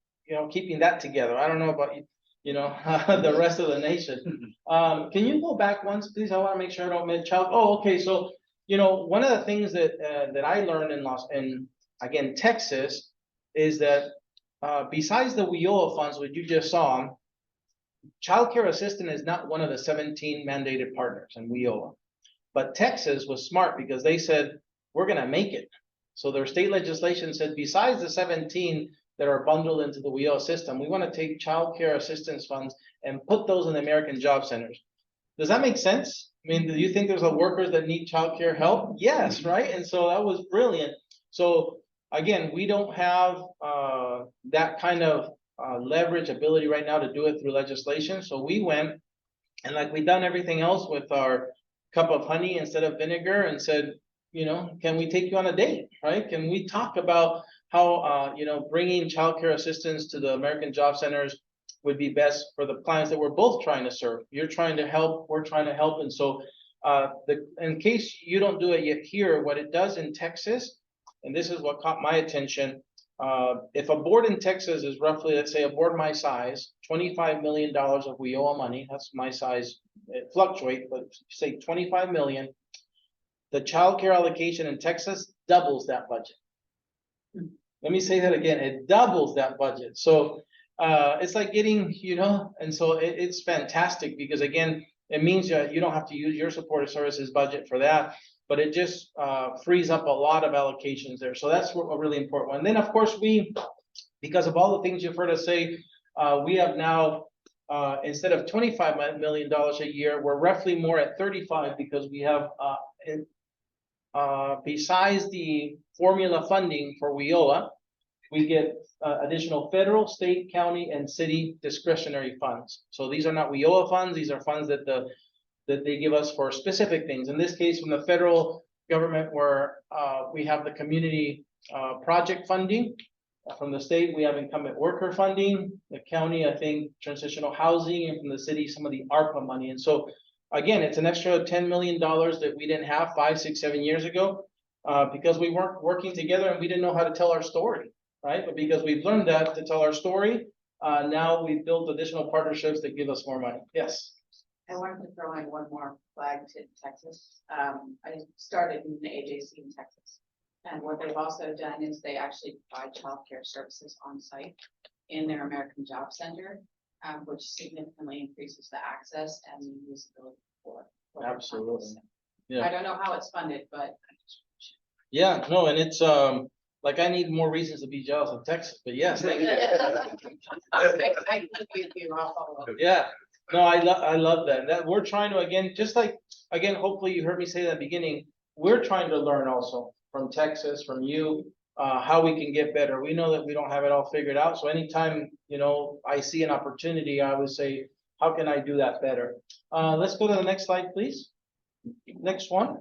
keeping that together. I don't know about you, the rest of the nation. Can you go back once, please? I want to make sure I don't miss child. Oh, okay. So, one of the things that I learned in Texas, is that besides the WIOA funds, which you just saw, child care assistant is not one of the 17 mandated partners in WIOA. But Texas was smart because they said, we're going to make it. So their state legislation said, besides the 17 that are bundled into the WIOA system, we want to take child care assistance funds and put those in the American Job Centers. Does that make sense? I mean, do you think there's workers that need child care help? Yes, right? And so that was brilliant. So again, we don't have that kind of leverage ability right now to do it through legislation. So we went, and like we've done everything else with our cup of honey instead of vinegar, and said, can we take you on a date, right? Can we talk about how, bringing childcare assistance to the American Job Centers would be best for the clients that we're both trying to serve? You're trying to help, we're trying to help. And so in case you don't do it yet here, what it does in Texas, and this is what caught my attention, if a board in Texas is roughly, let's say a board my size, $25 million of WIOA money, that's my size, it fluctuates, but say 25 million, the child care allocation in Texas doubles that budget. Let me say that again, it doubles that budget. So it's like getting, and so it's fantastic, because again, it means that you don't have to use your supportive services budget for that, but it just frees up a lot of allocations there. So that's a really important one. And then of course because of all the things you've heard us say, we have now, instead of $25 million a year, we're roughly more at 35, because we have, besides the formula funding for WIOA, we get additional federal, state, county, and city discretionary funds. So these are not WIOA funds. These are funds that they give us for specific things. In this case, from the federal government, where we have the community project funding. From the state, we have incumbent worker funding. The county, I think, transitional housing, and from the city, some of the ARPA money. And so, again, it's an extra $10 million that we didn't have 5, 6, 7 years ago, because we weren't working together and we didn't know how to tell our story, right? But because we've learned that to tell our story, now we've built additional partnerships that give us more money. Yes. I wanted to throw in one more flag to Texas. I started in the AJC in Texas. And what they've also done is they actually provide childcare services on site in their American Job Center, which significantly increases the access and the usability for. their Absolutely. clients. Yeah. I don't know how it's funded, but. Yeah, no, and it's, like I need more reasons to be jealous of Texas, but yes. I give you, I'll follow up. Yeah, no, I love that. That we're trying to, again, just like, again, hopefully you heard me say that at the beginning, we're trying to learn also from Texas, from you, how we can get better. We know that we don't have it all figured out. So anytime, I see an opportunity, I would say, how can I do that better? Let's go to the next slide, please. Next one.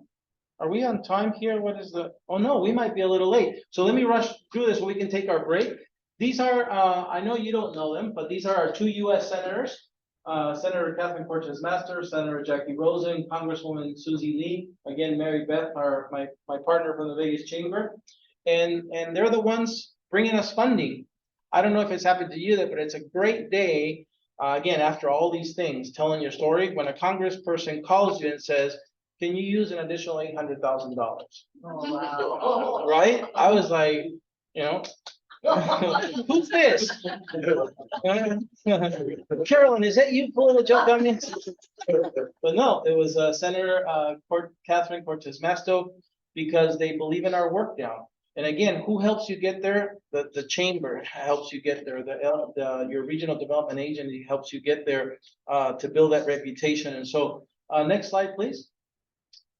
Are we on time here? What is oh no, we might be a little late. So let me rush through this so we can take our break. These are, I know you don't know them, but these are our two US senators. Senator Catherine Cortez Master, Senator Jackie Rosen, Congresswoman Susie Lee, again, Mary Beth, my partner from the Vegas Chamber. And they're the ones bringing us funding. I don't know if it's happened to you, but it's a great day, again, after all these things, telling your story, when a congressperson calls you and says, can you use an additional $800,000? Oh, wow. Right? I was like, who's this? Carolyn, is that you pulling a joke on me? But no, it was Senator Catherine Cortez Masto, because they believe in our work down. And again, who helps you get there? The chamber helps you get there. Your regional development agency helps you get there to build that reputation. And so, next slide, please.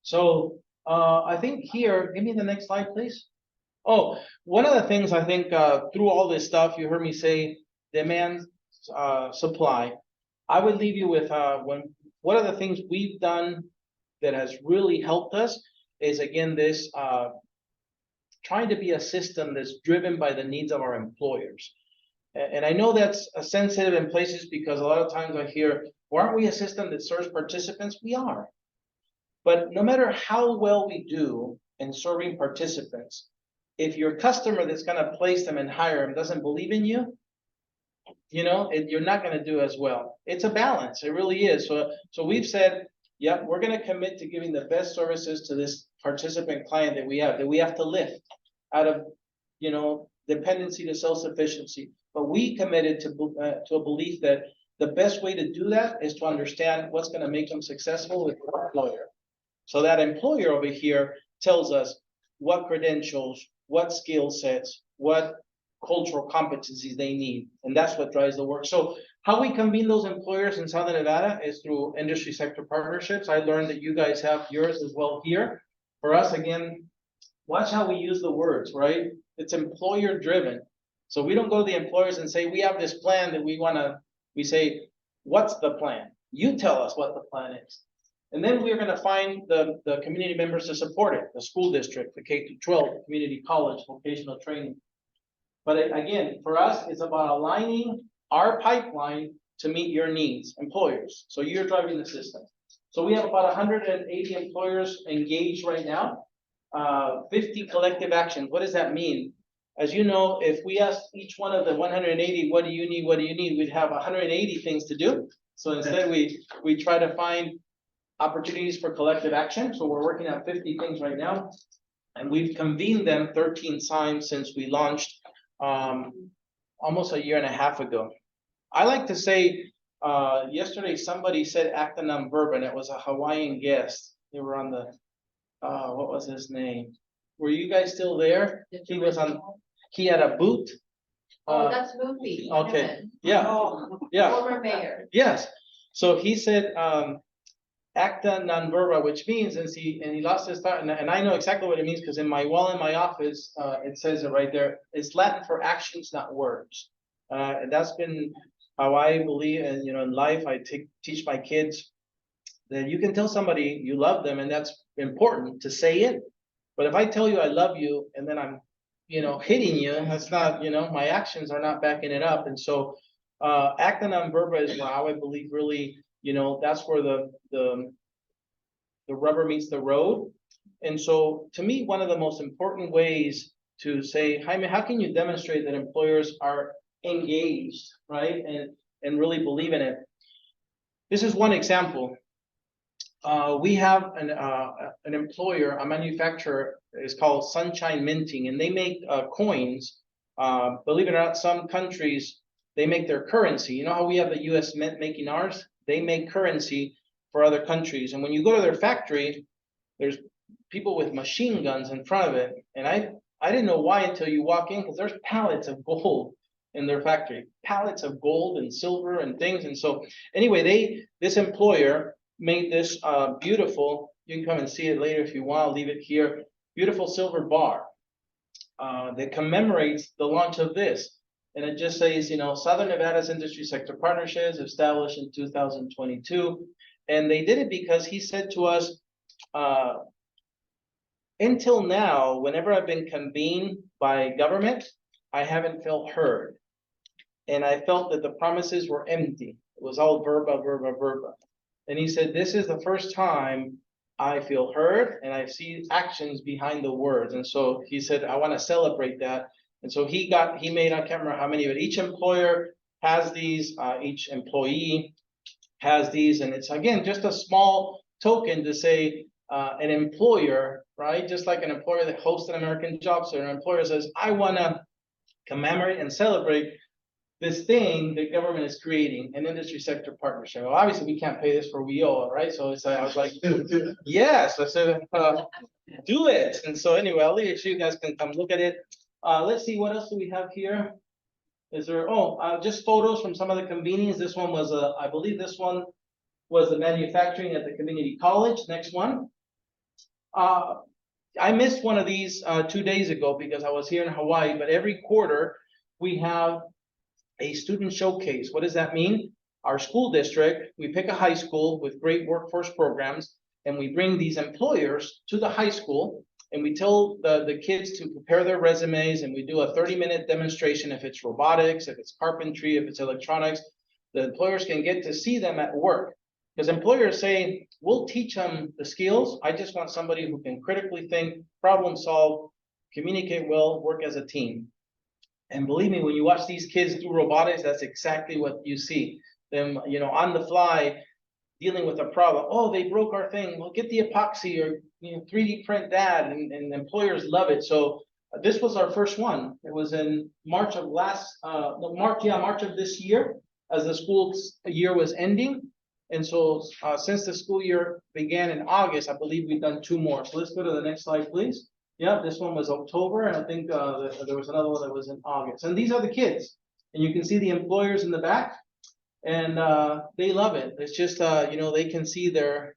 So I think here, give me the next slide, please. Oh, one of the things I think through all this stuff, you heard me say demand, supply. I would leave you with one of the things we've done that has really helped us is, again, this trying to be a system that's driven by the needs of our employers. And I know that's sensitive in places because a lot of times I hear, well, aren't we a system that serves participants? We are. But no matter how well we do in serving participants, if your customer that's going to place them and hire them doesn't believe in you, you're not going to do as well. It's a balance. It really is. So we've said, yep, we're going to commit to giving the best services to this participant client that we have to lift out of, dependency to self-sufficiency. But we committed to a belief that the best way to do that is to understand what's going to make them successful with their employer. So that employer over here tells us what credentials, what skill sets, what cultural competencies they need. And that's what drives the work. So how we convene those employers in Southern Nevada is through industry sector partnerships. I learned that you guys have yours as well here. For us, again, watch how we use the words, right? It's employer driven. So we don't go to the employers and say, we have this plan that we say, what's the plan? You tell us what the plan is. And then we're going to find the community members to support it, the school district, the K-12, community college, vocational training. But again, for us, it's about aligning our pipeline to meet your needs, employers. So you're driving the system. So we have about 180 employers engaged right now, 50 collective actions. What does that mean? As you know, if we ask each one of the 180, what do you need? What do you need? We'd have 180 things to do. So instead we try to find opportunities for collective action. So we're working on 50 things right now, and we've convened them 13 times since we launched almost a year and a half ago. I like to say, yesterday somebody said acta non verba, and it was a Hawaiian guest. They were on the, what was his name? Were you guys still there? He had a boot. Oh, that's Moonby. Okay, yeah, yeah. Former mayor. Yes. So he said, acta non verba, which means, and he lost his thought, and I know exactly what it means because in my wall in my office, it says it right there. It's Latin for actions, not words. And that's been how I believe, and in life, I teach my kids that you can tell somebody you love them, and that's important to say it. But if I tell you I love you, and then I'm, hitting you, that's not, my actions are not backing it up. And so, acta non verba is how I believe really. That's where the rubber meets the road. And so to me, one of the most important ways to say, Jaime, how can you demonstrate that employers are engaged, right? And really believe in it. This is one example. We have an employer, a manufacturer, is called Sunshine Minting, and they make coins. Believe it or not, some countries, they make their currency. You know how we have the US Mint making ours? They make currency for other countries. And when you go to their factory, there's people with machine guns in front of it. And I didn't know why until you walk in, because there's pallets of gold in their factory, pallets of gold and silver and things. And so anyway, this employer made this beautiful, you can come and see it later if you want, I'll leave it here, beautiful silver bar that commemorates the launch of this. And it just says, you know, Southern Nevada's industry sector partnerships established in 2022. And they did it because he said to us, until now, whenever I've been convened by government, I haven't felt heard. And I felt that the promises were empty. It was all verba, verba, verba. And he said, this is the first time I feel heard and I see actions behind the words. And so he said, I want to celebrate that. And so he made, I can't remember how many, but each employer has these, each employee has these. And it's, again, just a small token to say an employer, right? Just like an employer that hosts an American Job Center, an employer says, I want to commemorate and celebrate this thing that government is creating, an industry sector partnership. Well, obviously we can't pay this for WIOA, right? So it's, I was like, yes, I said, do it. And so anyway, I'll leave it so you guys can come look at it. Let's see, what else do we have here? Is there, just photos from some of the convenings. This one was, I believe this one was the manufacturing at the community college. Next one. I missed one of these 2 days ago because I was here in Hawaii, but every quarter we have a student showcase. What does that mean? Our school district, we pick a high school with great workforce programs, and we bring these employers to the high school, and we tell the kids to prepare their resumes, and we do a 30-minute demonstration. If it's robotics, if it's carpentry, if it's electronics, the employers can get to see them at work. Because employers say, we'll teach them the skills. I just want somebody who can critically think, problem solve, communicate well, work as a team. And believe me, when you watch these kids do robotics, that's exactly what you see. Them, you know, on the fly, dealing with a problem. Oh, they broke our thing. Well, get the epoxy or, you know, 3D print that, and employers love it. So this was our first one. It was in March of March of this year, as the school year was ending. And so since the school year began in August, I believe we've done 2 more. So let's go to the next slide, please. Yeah, this one was October, and I think there was another one that was in August. And these are the kids, and you can see the employers in the back, and they love it. It's just you know, they can see their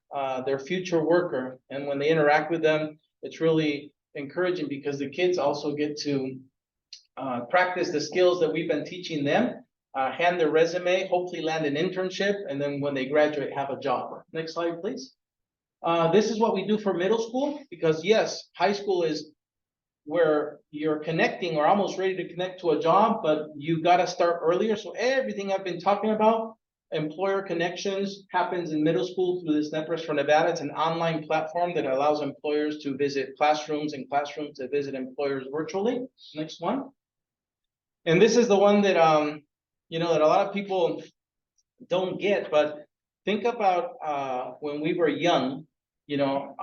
future worker, and when they interact with them, it's really encouraging because the kids also get to practice the skills that we've been teaching them, hand their resume, hopefully land an internship, and then when they graduate, have a job. Next slide, please. This is what we do for middle school, because yes, high school is where you're connecting or almost ready to connect to a job, but you got to start earlier. So everything I've been talking about, employer connections, happens in middle school through this Networks for Nevada. It's an online platform that allows employers to visit classrooms and classrooms to visit employers virtually. Next one. And this is the one that, you know, that a lot of people don't get, but think about when we were young, you know,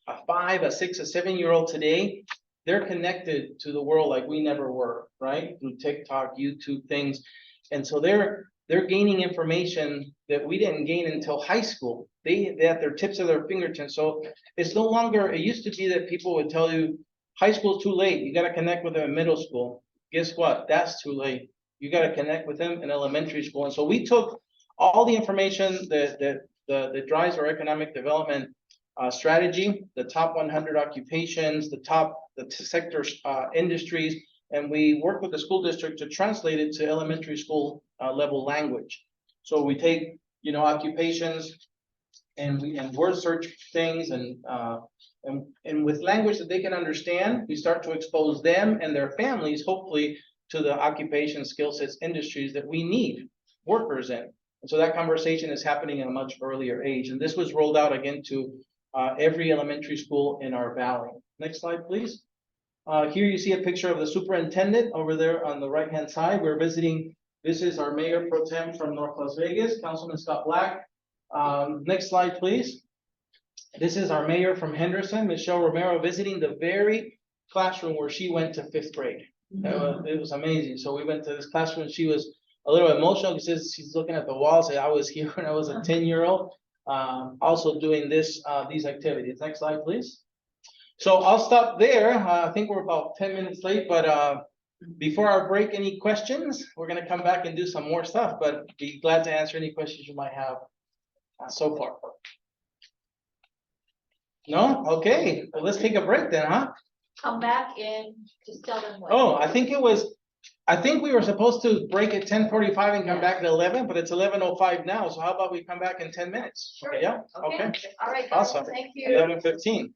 a 5, a 6, a 7-year-old today, they're connected to the world like we never were, right? Through TikTok, YouTube, things. And so they're gaining information that we didn't gain until high school. They at their tips of their fingertips. So it's no longer, it used to be that people would tell you, high school's too late. You got to connect with them in middle school. Guess what? That's too late. You got to connect with them in elementary school. And so we took all the information that drives our economic development strategy, the top 100 occupations, the sector industries, and we work with the school district to translate it to elementary school level language. So we take, you know, occupations and word search things, and with language that they can understand, we start to expose them and their families, hopefully, to the occupation, skill sets, industries that we need workers in. And so that conversation is happening at a much earlier age. And this was rolled out again to every elementary school in our valley. Next slide, please. Here you see a picture of the superintendent over there on the right-hand side. We're visiting, this is our mayor pro tem from North Las Vegas, Councilman Scott Black. Next slide, please. This is our mayor from Henderson, Michelle Romero, visiting the very classroom where she went to 5th grade. It was amazing. So we went to this classroom. She was a little emotional because she's looking at the wall, say, I was here when I was a 10-year-old, also doing these activities. Next slide, please. So I'll stop there. I think we're about 10 minutes late, but before our break, any questions? We're gonna come back and do some more stuff, but be glad to answer any questions you might have so far. No? Okay, well, let's take a break then, huh? Come back in, just tell them what. Oh, I think we were supposed to break at 10:45 and come back at 11, but it's 11:05 now, so how about we come back in 10 minutes? Sure. Okay, yeah, okay, All right, guys, awesome. thank you. 11:15.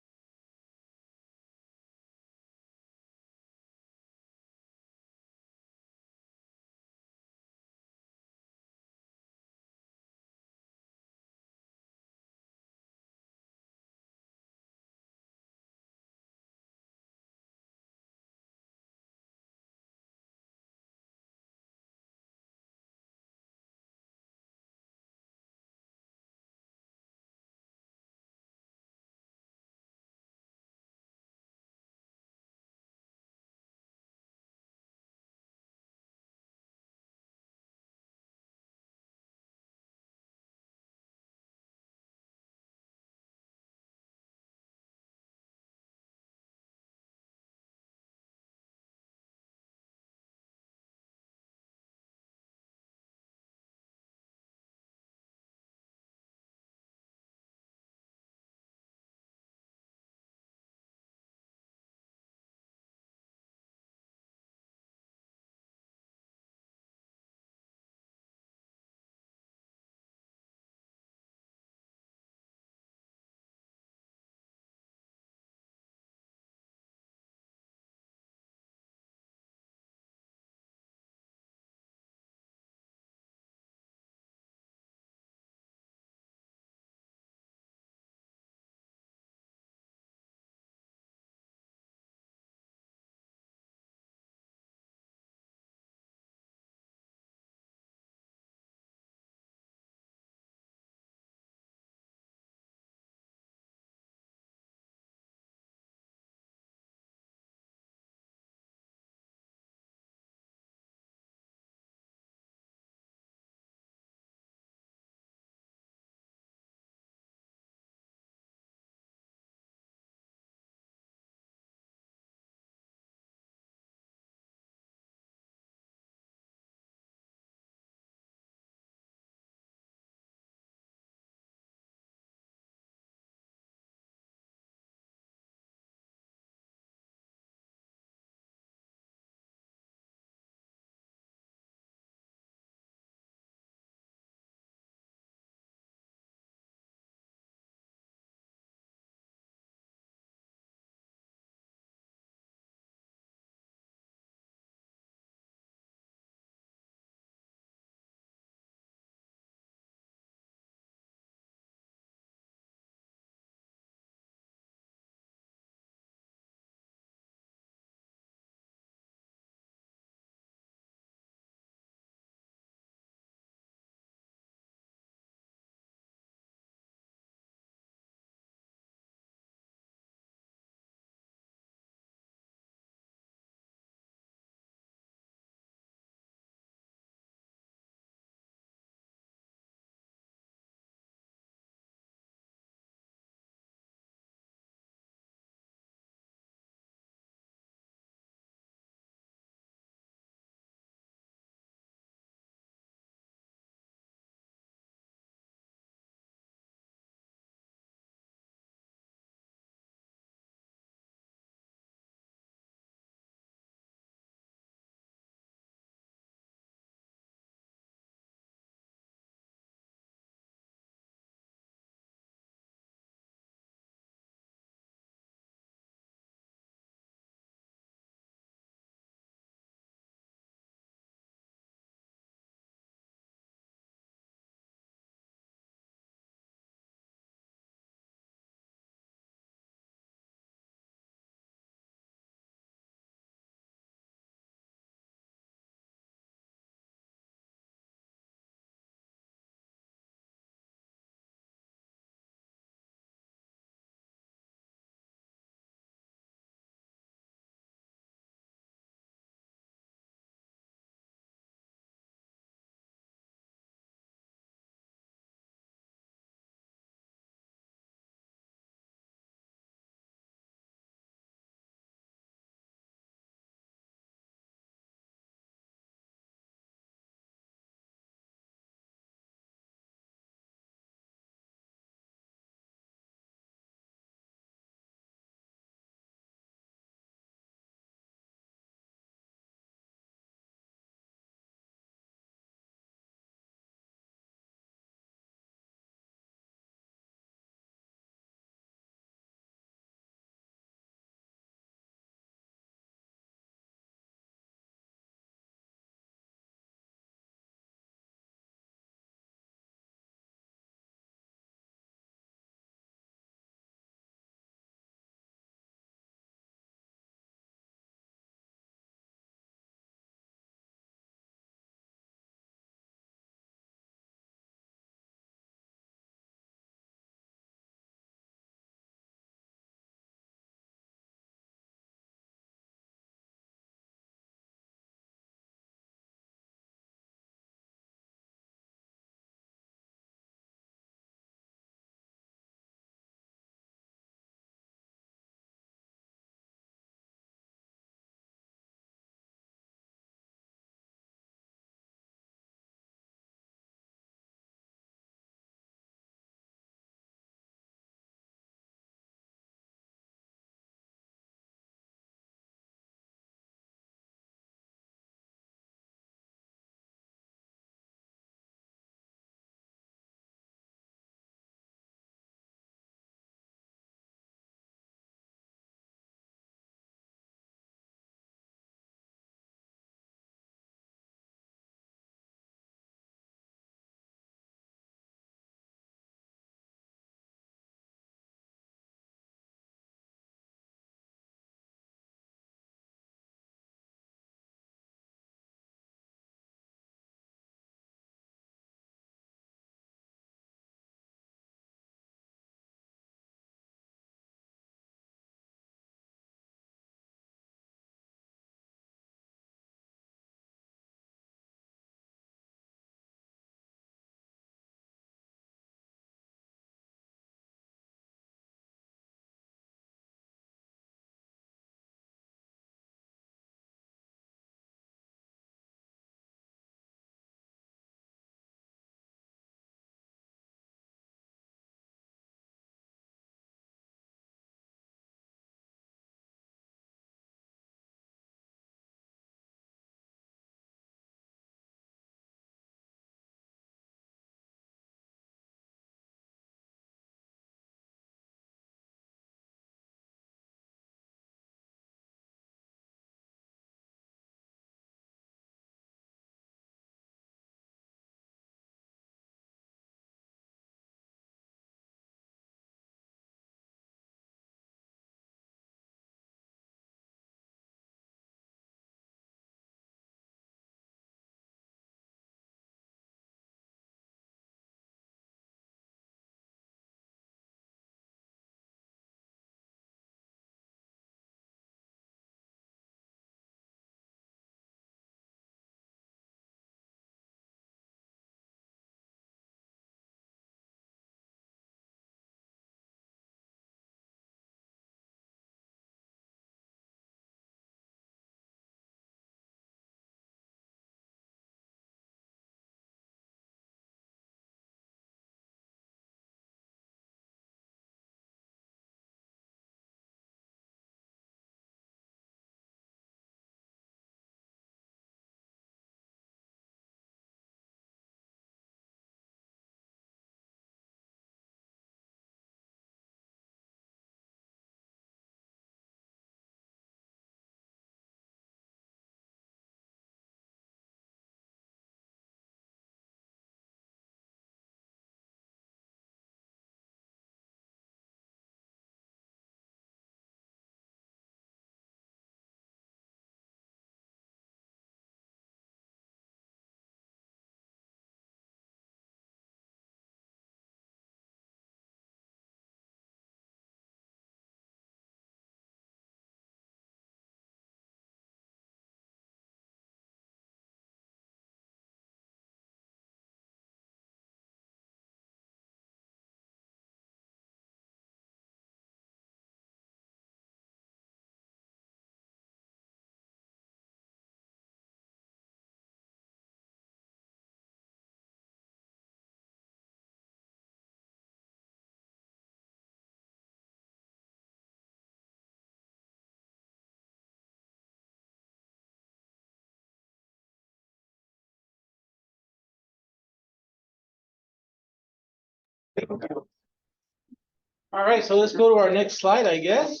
All right, so let's go to our next slide, I guess.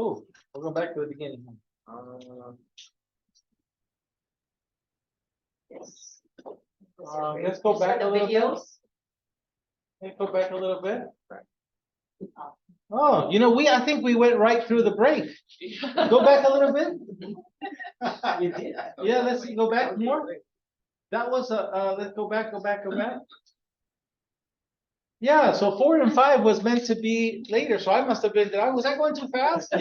Oh, we'll go back to the beginning. Yes. Let's go back a The little bit. videos. Let's go back a little bit. Oh, I think we went right through the break. Go back a little bit. Yeah, let's go back more. That was let's go back. Yeah, so 4 and 5 was meant to be later, so I must have been, was I going too fast?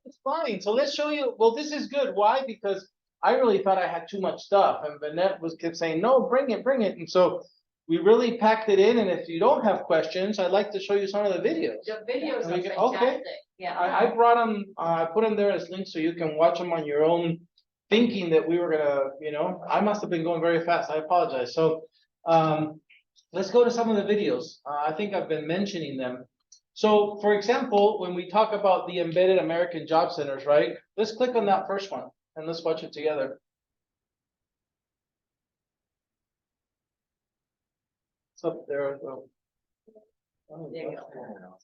It's fine, so let's show you, well, this is good, why? Because I really thought I had too much stuff, and Vanette kept saying, no, bring it, and so we really packed it in, and if you don't have questions, I'd like to show you some of the videos. The videos are Okay. fantastic. Yeah. I brought them, I put them there as links so you can watch them on your own, thinking that we were gonna, I must have been going very fast, I apologize, so, let's go to some of the videos. I think I've been mentioning them. So, for example, when we talk about the embedded American job centers, right? Let's click on that first one and let's watch it together. It's up there as well. There you go.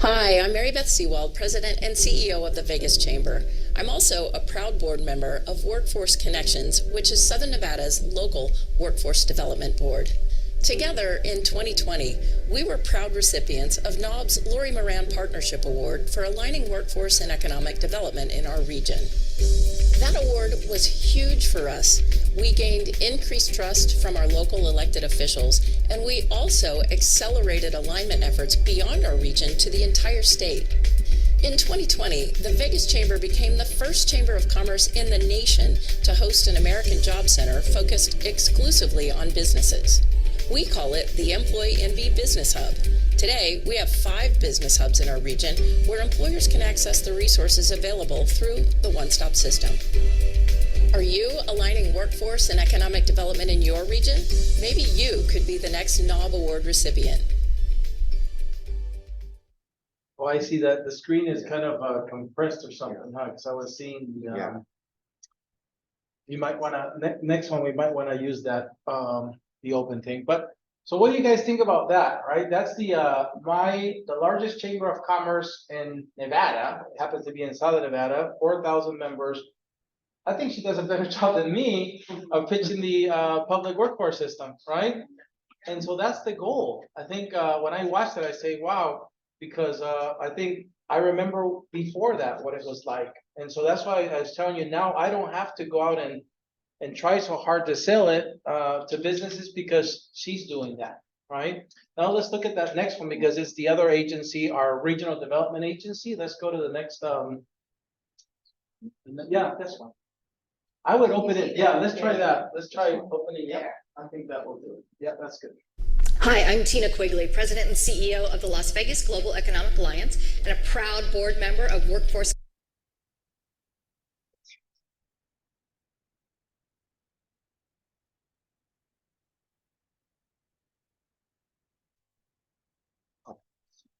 Hi, I'm Mary Beth Seawald, President and CEO of the Vegas Chamber. I'm also a proud board member of Workforce Connections, which is Southern Nevada's local workforce development board. Together in 2020, we were proud recipients of NOB's Lori Moran Partnership Award for aligning workforce and economic development in our region. That award was huge for us. We gained increased trust from our local elected officials, and we also accelerated alignment efforts beyond our region to the entire state. In 2020, the Vegas Chamber became the first chamber of commerce in the nation to host an American Job Center focused exclusively on businesses. We call it the Employee Envy Business Hub. Today, we have 5 business hubs in our region where employers can access the resources available through the one-stop system. Are you aligning workforce and economic development in your region? Maybe you could be the next NOB Award recipient. Oh, I see that the screen is kind of compressed or something, huh? Because I was seeing the, you might want to, next one, we might want to use that, the open thing. But so what do you guys think about that, right? That's the largest chamber of commerce in Nevada. It happens to be in Southern Nevada, 4,000 members. I think she does a better job than me of pitching the public workforce system, right? And so that's the goal. I think when I watched it, I say, wow, because I think I remember before that what it was like. And so that's why I was telling you now I don't have to go out and try so hard to sell it to businesses because she's doing that, right? Now let's look at that next one because it's the other agency, our regional development agency. Let's go to the next, yeah, this one. I would open it, yeah, let's try that. Let's try opening it. I think that will do it. Yeah, that's good. Hi, I'm Tina Quigley, President and CEO of the Las Vegas Global Economic Alliance and a proud board member of Workforce.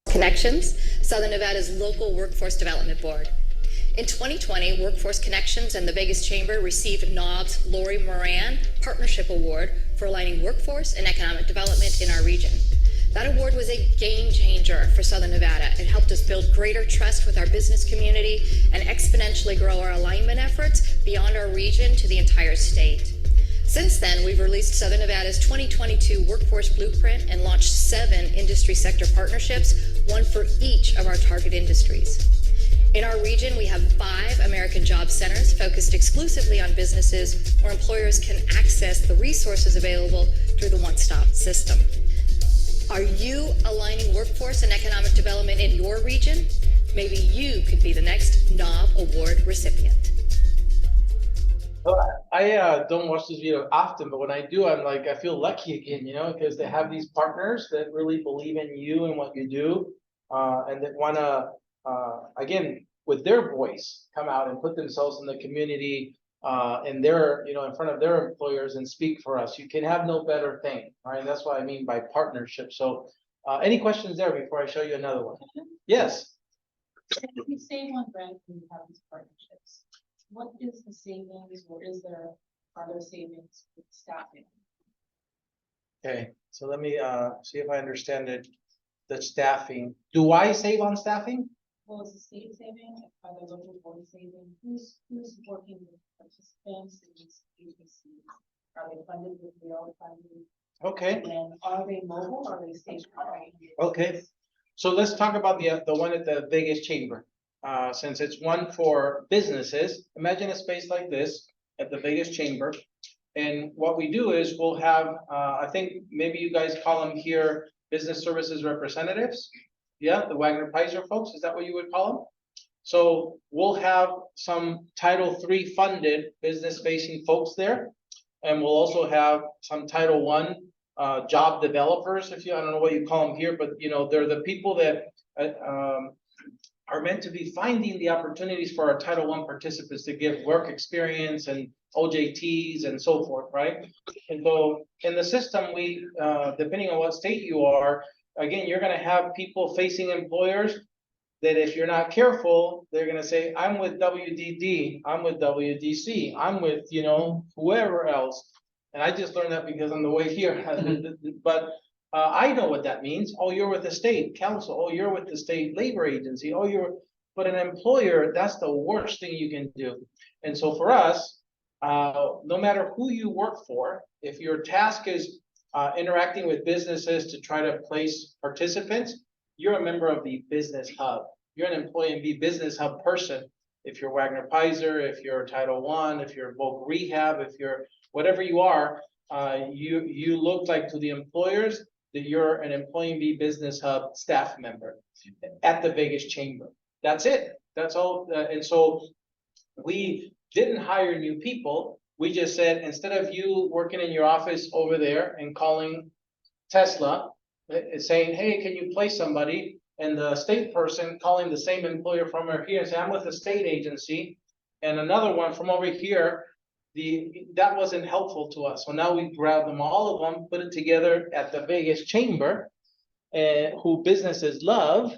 Connections, Southern Nevada's local workforce development board. In 2020, Workforce Connections and the Vegas Chamber received NOB's Lori Moran Partnership Award for aligning workforce and economic development in our region. That award was a game changer for Southern Nevada. It helped us build greater trust with our business community and exponentially grow our alignment efforts beyond our region to the entire state. Since then, we've released Southern Nevada's 2022 Workforce Blueprint and launched 7 industry sector partnerships, one for each of our target industries. In our region, we have 5 American Job Centers focused exclusively on businesses where employers can access the resources available through the one-stop system. Are you aligning workforce and economic development in your region? Maybe you could be the next NOB Award recipient. I don't watch this video often, but when I do, I'm like, I feel lucky again, you know, because they have these partners that really believe in you and what you do, and that want to, again, with their voice, come out and put themselves in the community, in their, you know, in front of their employers and speak for us. You can have no better thing, right? That's what I mean by partnership. So, any questions there before I show you another one? Yes. If you save on rent when you have these partnerships, what is the savings, or is there other savings with staffing? Okay, so let me see if I understand it. The staffing. Do I save on staffing? Well, is the state saving, are the local board saving, who's working with participants in these agencies? Are they funded with real funding? Okay. And are they mobile, or are they stationary? Okay, so let's talk about the one at the Vegas Chamber. Since it's one for businesses, imagine a space like this at the Vegas Chamber. And what we do is we'll have, I think maybe you guys call them here, business services representatives. Yeah, the Wagner Pizer folks, is that what you would call them? So we'll have some Title III funded business facing folks there. And we'll also have some Title I job developers, if you, I don't know what you call them here, but you know, they're the people that are meant to be finding the opportunities for our Title I participants to give work experience and OJTs and so forth, right? And so in the system, we, depending on what state you are, again, you're gonna have people facing employers that if you're not careful, they're gonna say, I'm with WDD, I'm with WDC, I'm with, you know, whoever else. And I just learned that because on the way here, but I know what that means. Oh, you're with the state council. Oh, you're with the state labor agency. Oh, but an employer, that's the worst thing you can do. And so for us, no matter who you work for, if your task is interacting with businesses to try to place participants, you're a member of the business hub. You're an employee and be business hub person. If you're Wagner Pizer, if you're Title I, if you're Voc Rehab, if you're whatever you are, you look like to the employers that you're an employee be business hub staff member at the Vegas Chamber. That's it. That's all. And so we didn't hire new people. We just said, instead of you working in your office over there and calling Tesla, saying, hey, can you place somebody? And the state person calling the same employer from over here and say, I'm with the state agency. And another one from over here, that wasn't helpful to us. So now we grabbed them, all of them, put it together at the Vegas Chamber, who businesses love.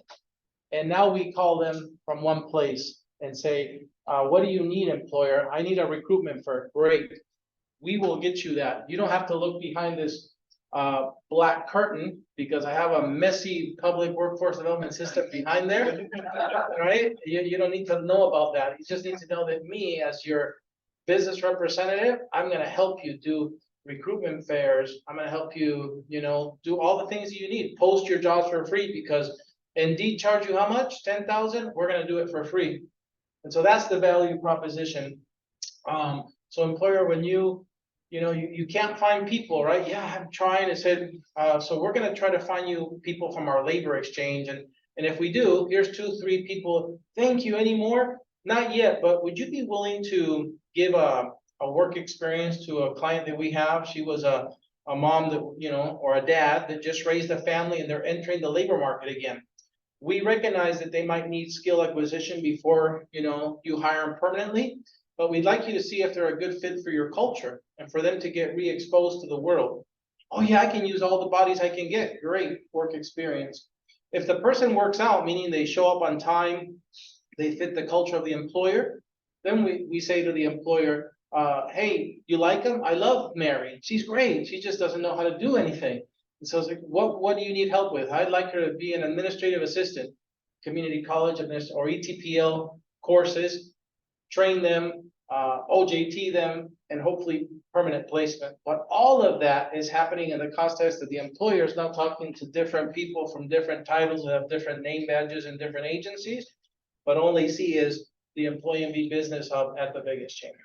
And now we call them from one place and say, what do you need, employer? I need a recruitment firm. Great. We will get you that. You don't have to look behind this black curtain because I have a messy public workforce development system behind there, right? You don't need to know about that. You just need to know that me, as your business representative, I'm going to help you do recruitment fairs. I'm going to help you, you know, do all the things you need. Post your jobs for free because Indeed charge you how much? 10,000. We're going to do it for free. And so that's the value proposition. So employer, when you can't find people, right? Yeah, I'm trying. I said, so we're going to try to find you people from our labor exchange. And if we do, here's 2-3 people. Thank you. Any more? Not yet, but would you be willing to give a work experience to a client that we have? She was a a mom that, or a dad that just raised a family and they're entering the labor market again. We recognize that they might need skill acquisition before, you hire them permanently, but we'd like you to see if they're a good fit for your culture and for them to get re-exposed to the world. Oh yeah, I can use all the bodies I can get. Great work experience. If the person works out, meaning they show up on time, they fit the culture of the employer, then we say to the employer, hey, you like him? I love Mary. She's great. She just doesn't know how to do anything. And so it's like, what do you need help with? I'd like her to be an administrative assistant, community college or ETPL courses, train them, OJT them, and hopefully permanent placement. But all of that is happening in the context that the employer is not talking to different people from different titles that have different name badges and different agencies, but only see is the Employee MB Business Hub at the Vegas Chamber.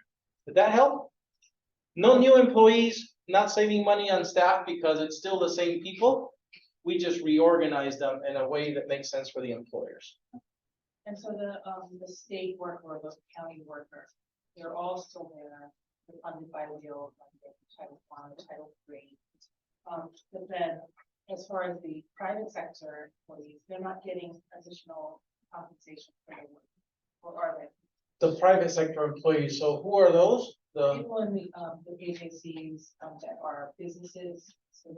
Did that help? No new employees, not saving money on staff because it's still the same people. We just reorganize them in a way that makes sense for the employers. And so the state worker or the county worker, they're all still there, they're funded by the deal, Title I, Title III. But then, as far as the private sector employees, they're not getting additional compensation for their work, or are they? The private sector employees, so who are those? The People in the AJCs that are businesses, so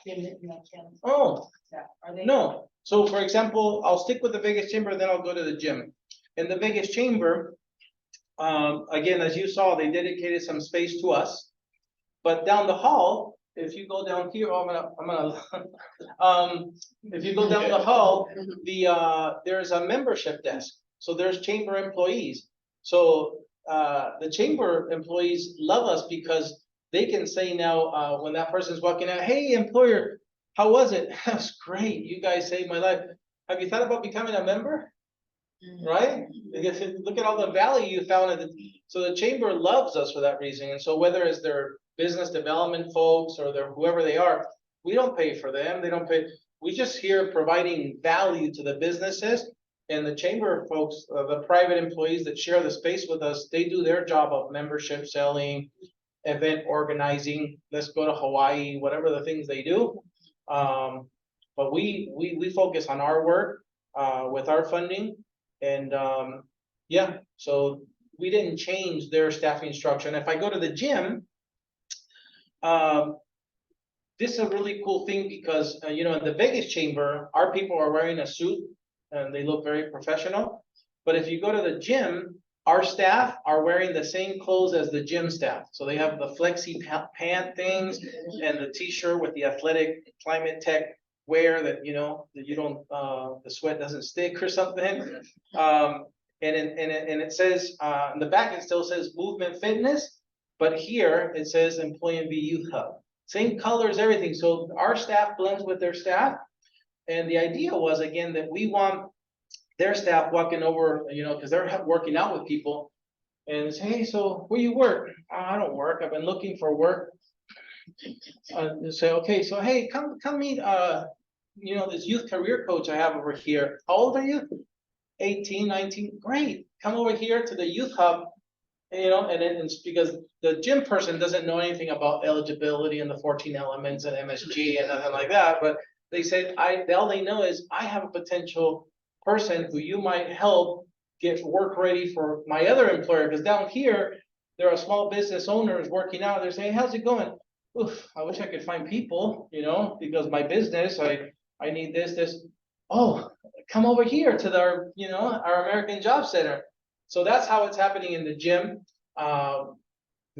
Jim mentioned. Oh, Yeah, are they? no. So for example, I'll stick with the Vegas Chamber, then I'll go to the gym. In the Vegas Chamber, again, as you saw, they dedicated some space to us. But down the hall, if you go down here, if you go down the hall, there's a membership desk. So there's chamber employees. So the chamber employees love us because they can say now, when that person's walking out, hey, employer, how was it? That's great. You guys saved my life. Have you thought about becoming a member? Right? Because look at all the value you found. So the chamber loves us for that reason. And so whether it's their business development folks or their whoever they are, we don't pay for them. They don't pay. We just here providing value to the businesses. And the chamber folks, the private employees that share the space with us, they do their job of membership selling, event organizing. Let's go to Hawaii, whatever the things they do. But we focus on our work with our funding. And yeah, so we didn't change their staffing structure. And if I go to the gym, this is a really cool thing because, in the Vegas Chamber, our people are wearing a suit and they look very professional. But if you go to the gym, our staff are wearing the same clothes as the gym staff. So they have the flexi pant things and the t-shirt with the athletic climate tech wear that, that you don't, the sweat doesn't stick or something. And it says, in the back, it still says Movement Fitness, but here it says Employee MB Youth Hub. Same colors, everything. So our staff blends with their staff. And the idea was, again, that we want their staff walking over, because they're working out with people and say, hey, so where you work? I don't work. I've been looking for work. Say, okay, so hey, come meet, this youth career coach I have over here. How old are you? 18, 19. Great. Come over here to the youth hub. And it's because the gym person doesn't know anything about eligibility and the 14 elements and MSG and nothing like that. But they said, all they know is I have a potential person who you might help get work ready for my other employer. Because down here, there are small business owners working out. They're saying, how's it going? Oof, I wish I could find people, because my business, I need this. Oh, come over here to our American Job Center. So that's how it's happening in the gym.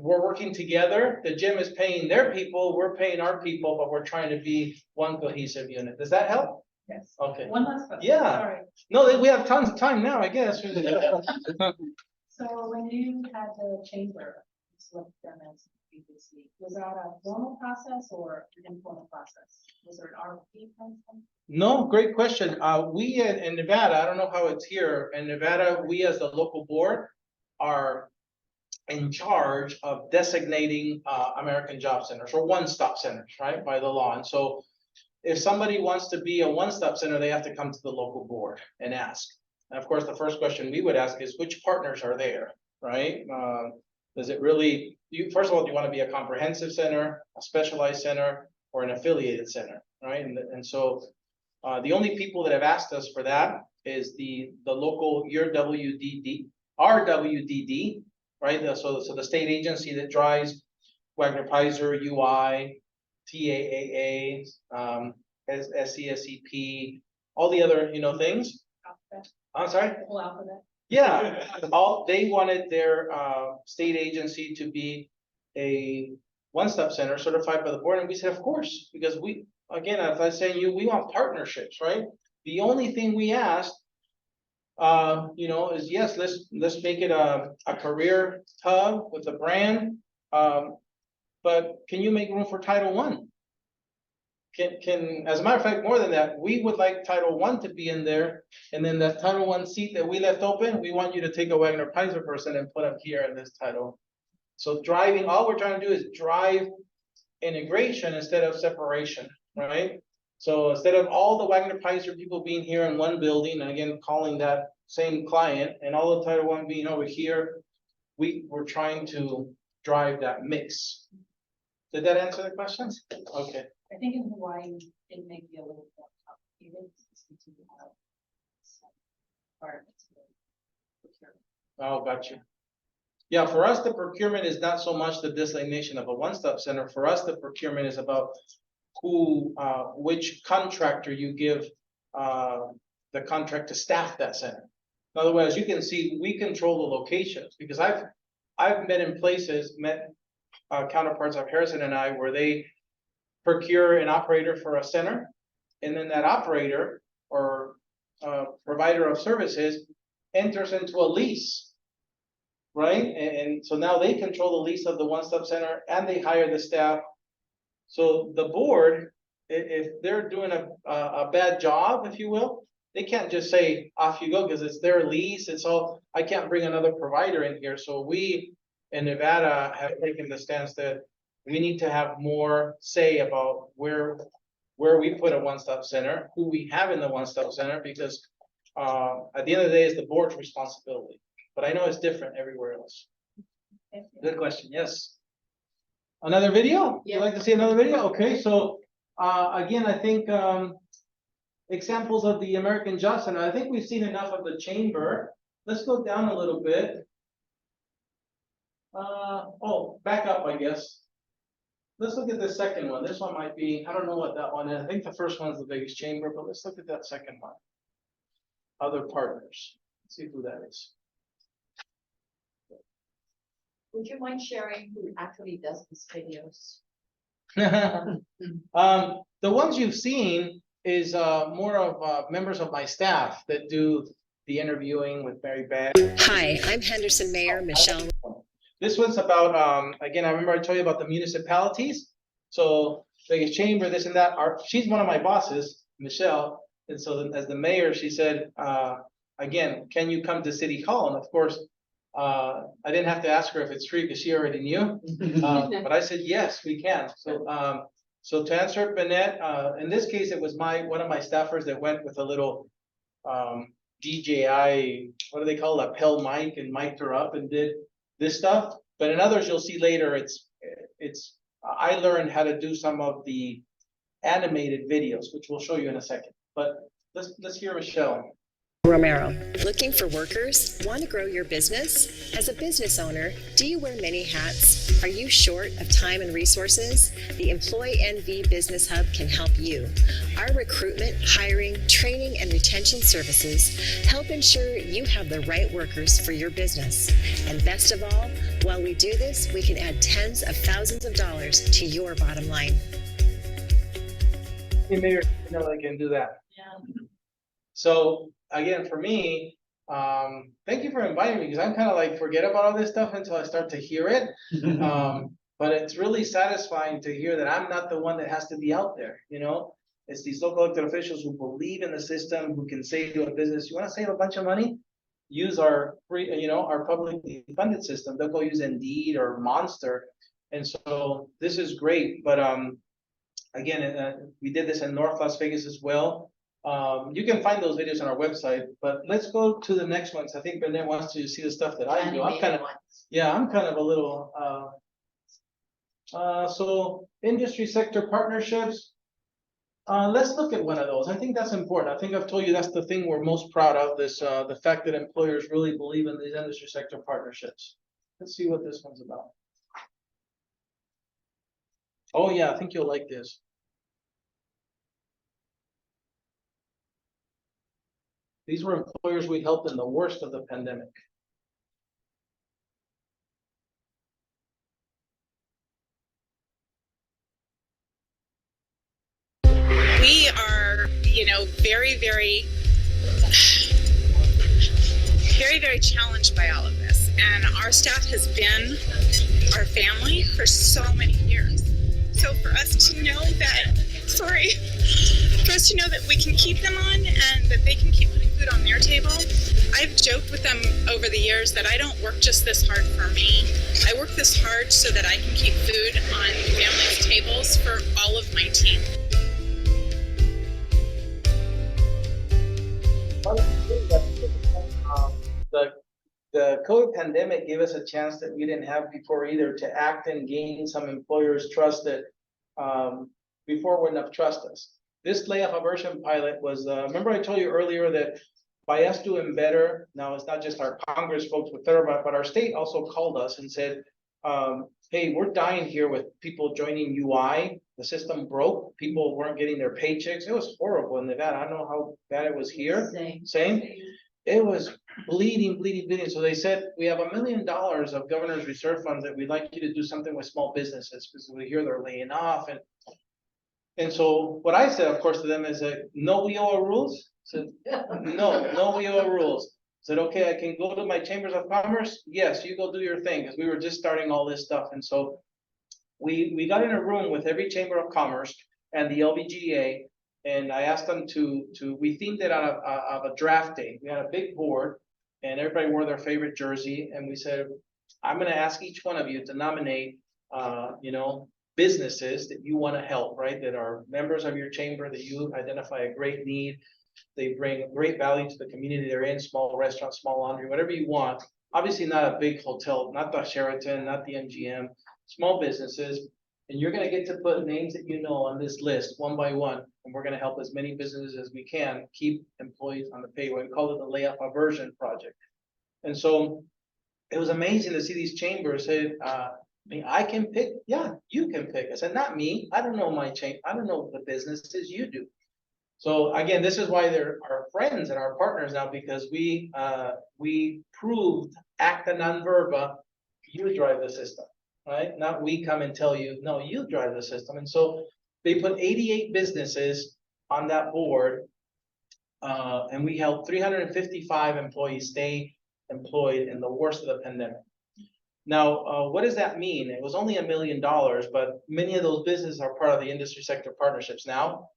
We're working together. The gym is paying their people. We're paying our people, but we're trying to be one cohesive unit. Does that help? Yes. Okay. One last question. Yeah. Sorry. No, we have tons of time now, I guess. So when you had the chamber select them as previously, was that a formal process or an informal process? Was there an RFP process? No, great question. We in Nevada, I don't know how it's here. In Nevada, we as the local board are in charge of designating American Job Centers or one-stop centers, right, by the law. And so if somebody wants to be a one-stop center, they have to come to the local board and ask. And of course, the first question we would ask is which partners are there, right? Does it really, first of all, do you want to be a comprehensive center, a specialized center, or an affiliated center, right? And so the only people that have asked us for that is the local, your WDD, our WDD, right? So the state agency that drives Wagner Pizer, UI, TAAA, SCSEP, all the other, things. Alphabet, I'm sorry? the whole alphabet. Yeah, they wanted their state agency to be a one-stop center certified by the board, and we said, of course, because we, again, as I was saying, we want partnerships, right? The only thing we asked, is yes, let's make it a career hub with a brand. But can you make room for Title I? As a matter of fact, more than that, we would like Title I to be in there, and then that Title I seat that we left open, we want you to take a Wagner Pizer person and put them here in this title. So driving, all we're trying to do is drive integration instead of separation, right? So instead of all the Wagner Pizer people being here in one building, and again, calling that same client, and all the Title I being over here, we're trying to drive that mix. Did that answer the questions? Okay. I think in Hawaii, it may be a little more complicated since you have some requirements for procurement. Oh, gotcha. Yeah, for us, the procurement is not so much the designation of a one-stop center. For us, the procurement is about which contractor you give the contract to staff that center. In other words, you can see, we control the locations, because I've met in places, counterparts of Harrison and I, where they procure an operator for a center, and then that operator or provider of services enters into a lease, right? And so now they control the lease of the one-stop center, and they hire the staff. So the board, if they're doing a bad job, if you will, they can't just say, off you go, because it's their lease. It's all, I can't bring another provider in here. So we in Nevada have taken the stance that we need to have more say about where we put a one-stop center, who we have in the one-stop center, because at the end of the day, it's the board's responsibility. But I know it's different everywhere else. Good question. Yes. Another video? Yeah. You'd like to see another video? Okay, so again, I think examples of the American Job Center. I think we've seen enough of the chamber. Let's go down a little bit. Back up, I guess. Let's look at the second one. This one might be, I don't know what that one is. I think the first one is the biggest chamber, but let's look at that second one. Other partners. Let's see who that is. Would you mind sharing who actually does these videos? The ones you've seen is more of members of my staff that do the interviewing with Mary Beth. Hi, I'm Henderson Mayor Michelle. This one's about, again, I remember I told you about the municipalities. So biggest chamber, this and that. She's one of my bosses, Michelle. And so as the mayor, she said, again, can you come to City Hall? And of course, I didn't have to ask her if it's free because she already knew. But I said, yes, we can. So to answer Bennett, in this case, it was one of my staffers that went with a little DJI, what do they call it, lapel mic, and mic'd her up and did this stuff. But in others, you'll see later, I learned how to do some of the animated videos, which we'll show you in a second. But let's hear Michelle. Romero. Looking for workers? Want to grow your business? As a business owner, do you wear many hats? Are you short of time and resources? The Employee NV Business Hub can help you. Our recruitment, hiring, training, and retention services help ensure you have the right workers for your business. And best of all, while we do this, we can add tens of thousands of dollars to your bottom line. Hey, Mayor, you know I can do that. Yeah. So again, for me, thank you for inviting me, because I'm kind of like forget about all this stuff until I start to hear it. But it's really satisfying to hear that I'm not the one that has to be out there, It's these local elected officials who believe in the system, who can say to a business, you want to save a bunch of money? Use our free, our publicly funded system. They'll go use Indeed or Monster. And so this is great. But again, we did this in North Las Vegas as well. You can find those videos on our website, but let's go to the next ones. I think Bennett wants to see the stuff that I do. I'm kind of, yeah, I'm kind of a little, so industry sector partnerships. Let's look at one of those. I think that's important. I think I've told you that's the thing we're most proud of, this, the fact that employers really believe in these industry sector partnerships. Let's see what this one's about. Oh yeah, I think you'll like this. These were employers we helped in the worst of the pandemic. We are, very challenged by all of this. And our staff has been our family for so many years. So for us to know that, we can keep them on and that they can keep putting food on their table. I've joked with them over the years that I don't work just this hard for me. I work this hard so that I can keep food on families' tables for all of my team. The COVID pandemic gave us a chance that we didn't have before either, to act and gain some employers' trust that before wouldn't have trusted us. This layoff aversion pilot was, remember I told you earlier that by us doing better, now it's not just our Congress folks with federal, but our state also called us and said, hey, we're dying here with people joining UI. The system broke. People weren't getting their paychecks. It was horrible in Nevada. I don't know how bad it was here. Same. It was bleeding. So they said, we have $1 million of governor's reserve funds that we'd like you to do something with small businesses, because we hear they're laying off. And so what I said, of course, to them is no WIOA rules. I said, no WIOA rules. I said, okay, I can go to my chambers of commerce. Yes, you go do your thing, because we were just starting all this stuff. And so we got in a room with every chamber of commerce and the LBGA, and I asked them we themed it out of a draft day. We had a big board and everybody wore their favorite jersey. And we said, I'm going to ask each one of you to nominate, businesses that you want to help, right? That are members of your chamber, that you identify a great need. They bring great value to the community they're in, small restaurants, small laundry, whatever you want. Obviously not a big hotel, not the Sheraton, not the MGM, small businesses. And you're going to get to put names that you know on this list one by one. And we're going to help as many businesses as we can keep employees on the payroll. We call it the layoff aversion project. And so it was amazing to see these chambers say, I can pick. Yeah, you can pick. I said, not me. I don't know my chamber. I don't know the businesses you do. So again, this is why they're our friends and our partners now, because we proved acta non verba, you drive the system, right? Not we come and tell you, no, you drive the system. And so they put 88 businesses on that board, and we helped 355 employees stay employed in the worst of the pandemic. Now, what does that mean? It was only $1 million, but many of those businesses are part of the industry sector partnerships now.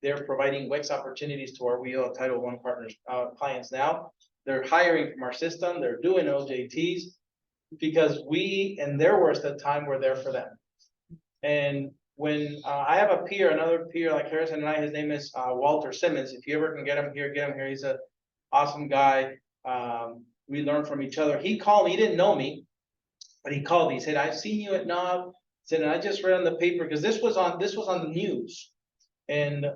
They're providing WIX opportunities to our WIOA Title I partners, clients now. They're hiring from our system. They're doing AJCs because we, in their worst of the time, were there for them. And when I have a peer, another peer like Harrison and I, his name is Walter Simmons. If you ever can get him here, get him here. He's an awesome guy. We learn from each other. He called me. He didn't know me, but he called me. He said, I've seen you at NOB. Said, and I just read on the paper, because this was on the news. And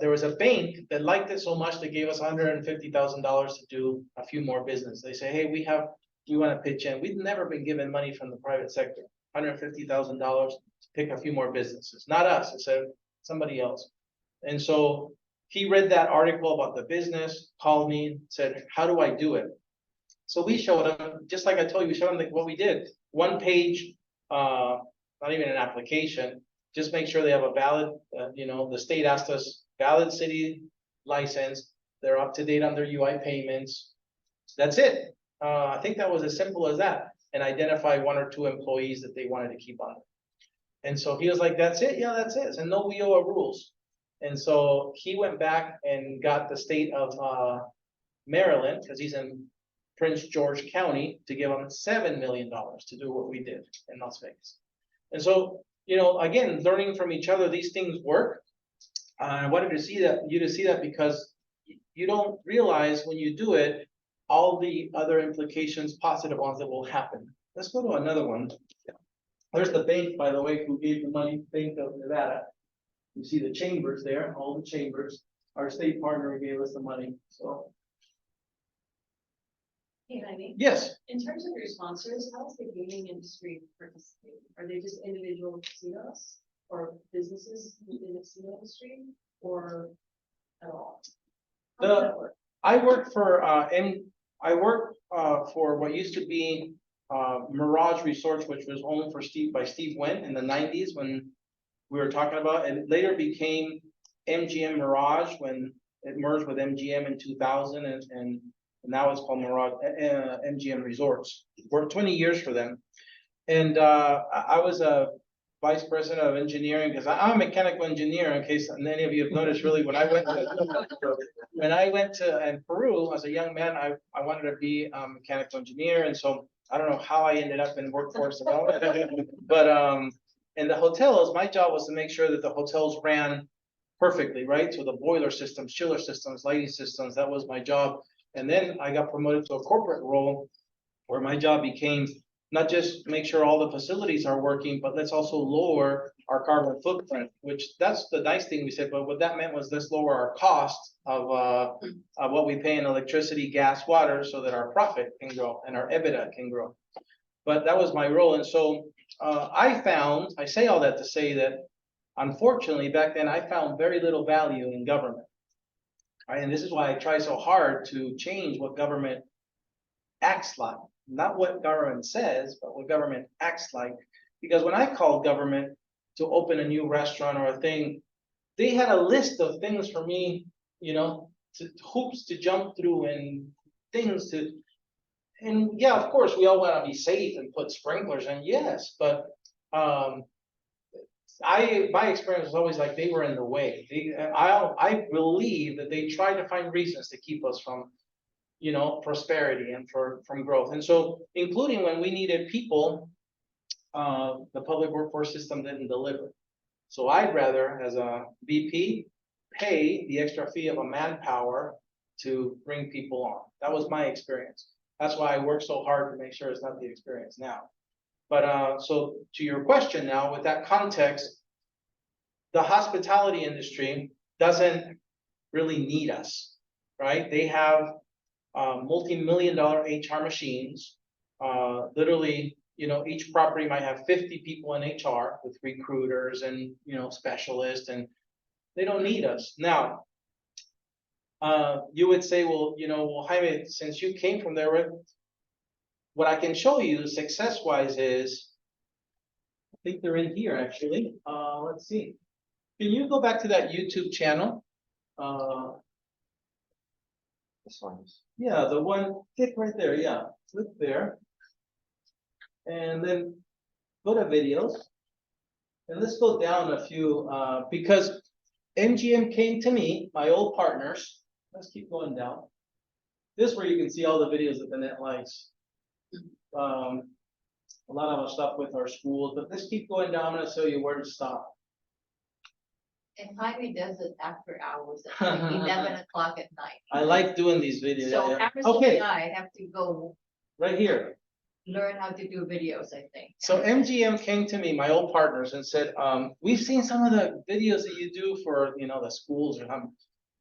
there was a bank that liked it so much they gave us $150,000 to do a few more business. They say, hey, we want to pitch in. We've never been given money from the private sector, $150,000 to pick a few more businesses. Not us, it said somebody else. And so he read that article about the business, called me, said, how do I do it? So we showed him, just like I told you, we showed him what we did. One page, not even an application, just make sure they have a valid, the state asked us, valid city license. They're up to date on their UI payments. That's it. I think that was as simple as that. And identify 1 or 2 employees that they wanted to keep on. And so he was like, that's it? Yeah, that's it. And no WIOA rules. And so he went back and got the state of Maryland, because he's in Prince George County, to give him $7 million to do what we did in Las Vegas. And so, again, learning from each other, these things work. I wanted to see that, you to see that because you don't realize when you do it, all the other implications, positive ones that will happen. Let's go to another one. There's the bank, by the way, who gave the money, Bank of Nevada. You see the chambers there, all the chambers. Our state partner gave us the money, so. Hey, Jaime, Yes, in terms of your sponsors, how's the gaming industry participating? Are they just individual casinos or businesses in the casino industry or at all? How does that work? I work for, for what used to be, Mirage Resorts, which was owned by Steve Wynn in the nineties when we were talking about, and it later became MGM Mirage when it merged with MGM in 2000 and now it's called Mirage, MGM Resorts. Worked 20 years for them. And, I was a vice president of engineering because I'm a mechanical engineer in case any of you have noticed really when I went to in Peru as a young man, I wanted to be a mechanical engineer. And so I don't know how I ended up in workforce development, but, in the hotels, my job was to make sure that the hotels ran perfectly, right? So the boiler systems, chiller systems, lighting systems, that was my job. And then I got promoted to a corporate role where my job became not just make sure all the facilities are working, but let's also lower our carbon footprint, which that's the nice thing we said, but what that meant was let's lower our cost of what we pay in electricity, gas, water, so that our profit can grow and our EBITDA can grow. But that was my role. And so I say all that to say that unfortunately back then I found very little value in government. Right? And this is why I try so hard to change what government acts like. Not what government says, but what government acts like. Because when I called government to open a new restaurant or a thing, they had a list of things for me, hoops to jump through and things to, and yeah, of course, we all want to be safe and put sprinklers in, yes, but my experience was always like they were in the way. I believe that they tried to find reasons to keep us from prosperity and from growth. And so, including when we needed people, the public workforce system didn't deliver. So I'd rather, as a VP, pay the extra fee of a manpower to bring people on. That was my experience. That's why I work so hard to make sure it's not the experience now. But so to your question now, with that context, the hospitality industry doesn't really need us, right? They have multi-million-dollar HR machines. Literally, each property might have 50 people in HR with recruiters and, specialists, and they don't need us. Now, you would say, well, Jaime, since you came from there, what I can show you success-wise is, I think they're in here actually. Let's see. Can you go back to that YouTube channel? This one. Yeah, the one, click right there, yeah, click there. And then go to videos. And let's go down a few, because MGM came to me, my old partners. Let's keep going down. This is where you can see all the videos that the net likes. A lot of our stuff with our schools, but let's keep going down and show you where to stop. And Jaime does it after hours, at like 11 o'clock at night. I like doing these videos. So yeah. Emerson Okay, and I have to go right here. learn how to do videos, I think. So MGM came to me, my old partners, and said, we've seen some of the videos that you do for, the schools or something.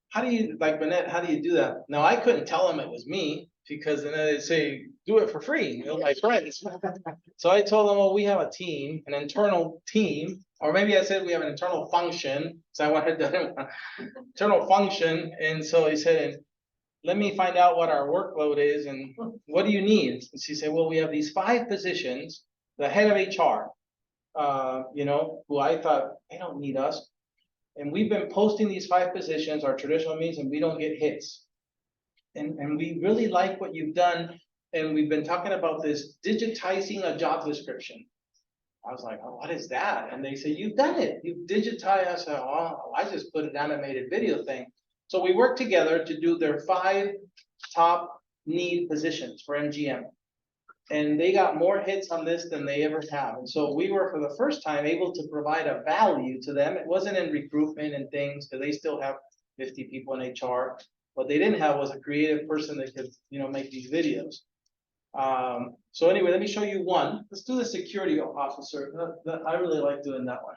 How do you, like Bennett, how do you do that? Now, I couldn't tell them it was me because then they'd say, do it for free, my friends. So I told them, well, we have a team, an internal team, or maybe I said we have an internal function. So I wanted to internal function. And so he said, let me find out what our workload is and what do you need? And she said, well, we have these 5 positions, the head of HR, who I thought they don't need us. And we've been posting these 5 positions, our traditional means, and we don't get hits. And we really like what you've done. And we've been talking about this digitizing a job description. I was like, oh, what is that? And they said, you've done it. You've digitized. I said, oh, I just put an animated video thing. So we worked together to do their 5 top need positions for MGM. And they got more hits on this than they ever have. And so we were, for the first time, able to provide a value to them. It wasn't in recruitment and things, because they still have 50 people in HR. What they didn't have was a creative person that could, make these videos. So anyway, let me show you one. Let's do the security officer. I really like doing that one.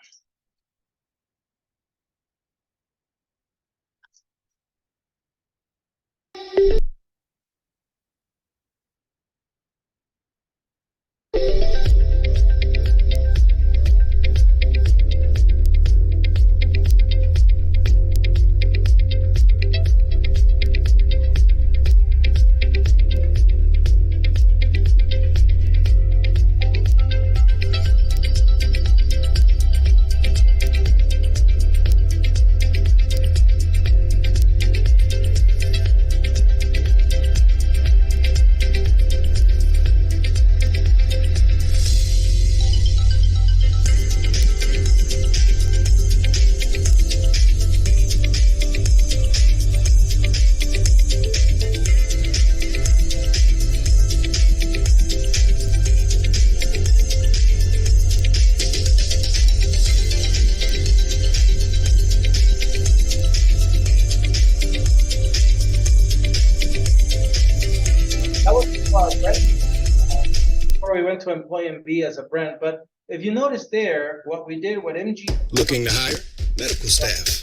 Before we went to Employee B as a brand, but if you notice there, what we did, what Looking to hire medical staff.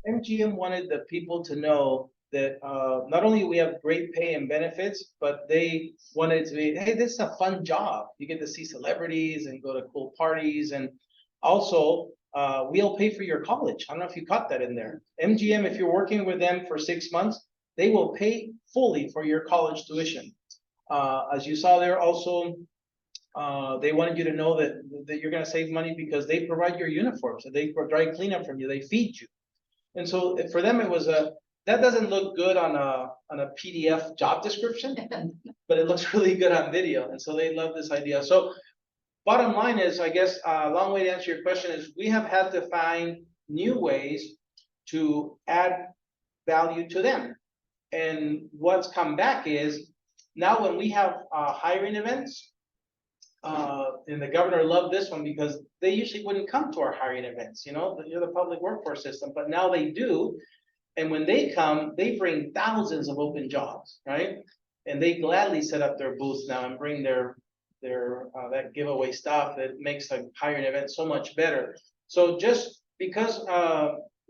MGM wanted the people to know that not only we have great pay and benefits, but they wanted to be, hey, this is a fun job. You get to see celebrities and go to cool parties, and also we'll pay for your college. I don't know if you caught that in there. MGM, if you're working with them for 6 months, they will pay fully for your college tuition. As you saw there, also, they wanted you to know that you're going to save money because they provide your uniforms, so they dry clean up from you, they feed you. And so for them, it was that doesn't look good on a PDF job description, but it looks really good on video. And so they love this idea. So bottom line is, I guess, a long way to answer your question is we have had to find new ways to add value to them. And what's come back is now when we have hiring events, and the governor loved this one because they usually wouldn't come to our hiring events, you're the public workforce system, but now they do. And when they come, they bring thousands of open jobs, right? And they gladly set up their booths now and bring their that giveaway stuff that makes the hiring event so much better. So just because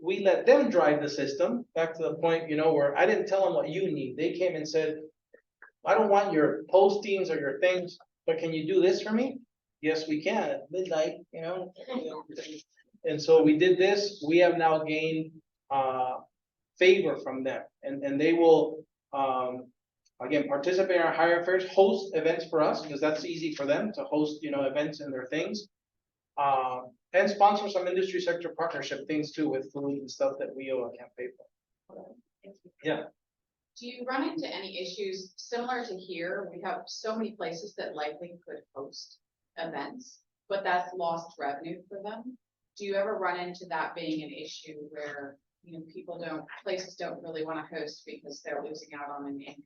we let them drive the system, back to the point, where I didn't tell them what you need. They came and said, I don't want your postings or your things, but can you do this for me? Yes, we can at midnight, And so we did this. We have now gained favor from them, and they will again participate in our hiring fairs, host events for us because that's easy for them to host events and their things, and sponsor some industry sector partnership things too with food and stuff that we can't pay for. Yeah. Do you run into any issues similar to here? We have so many places that likely could host events, but that's lost revenue for them. Do you ever run into that being an issue where, places don't really want to host because they're losing out on an income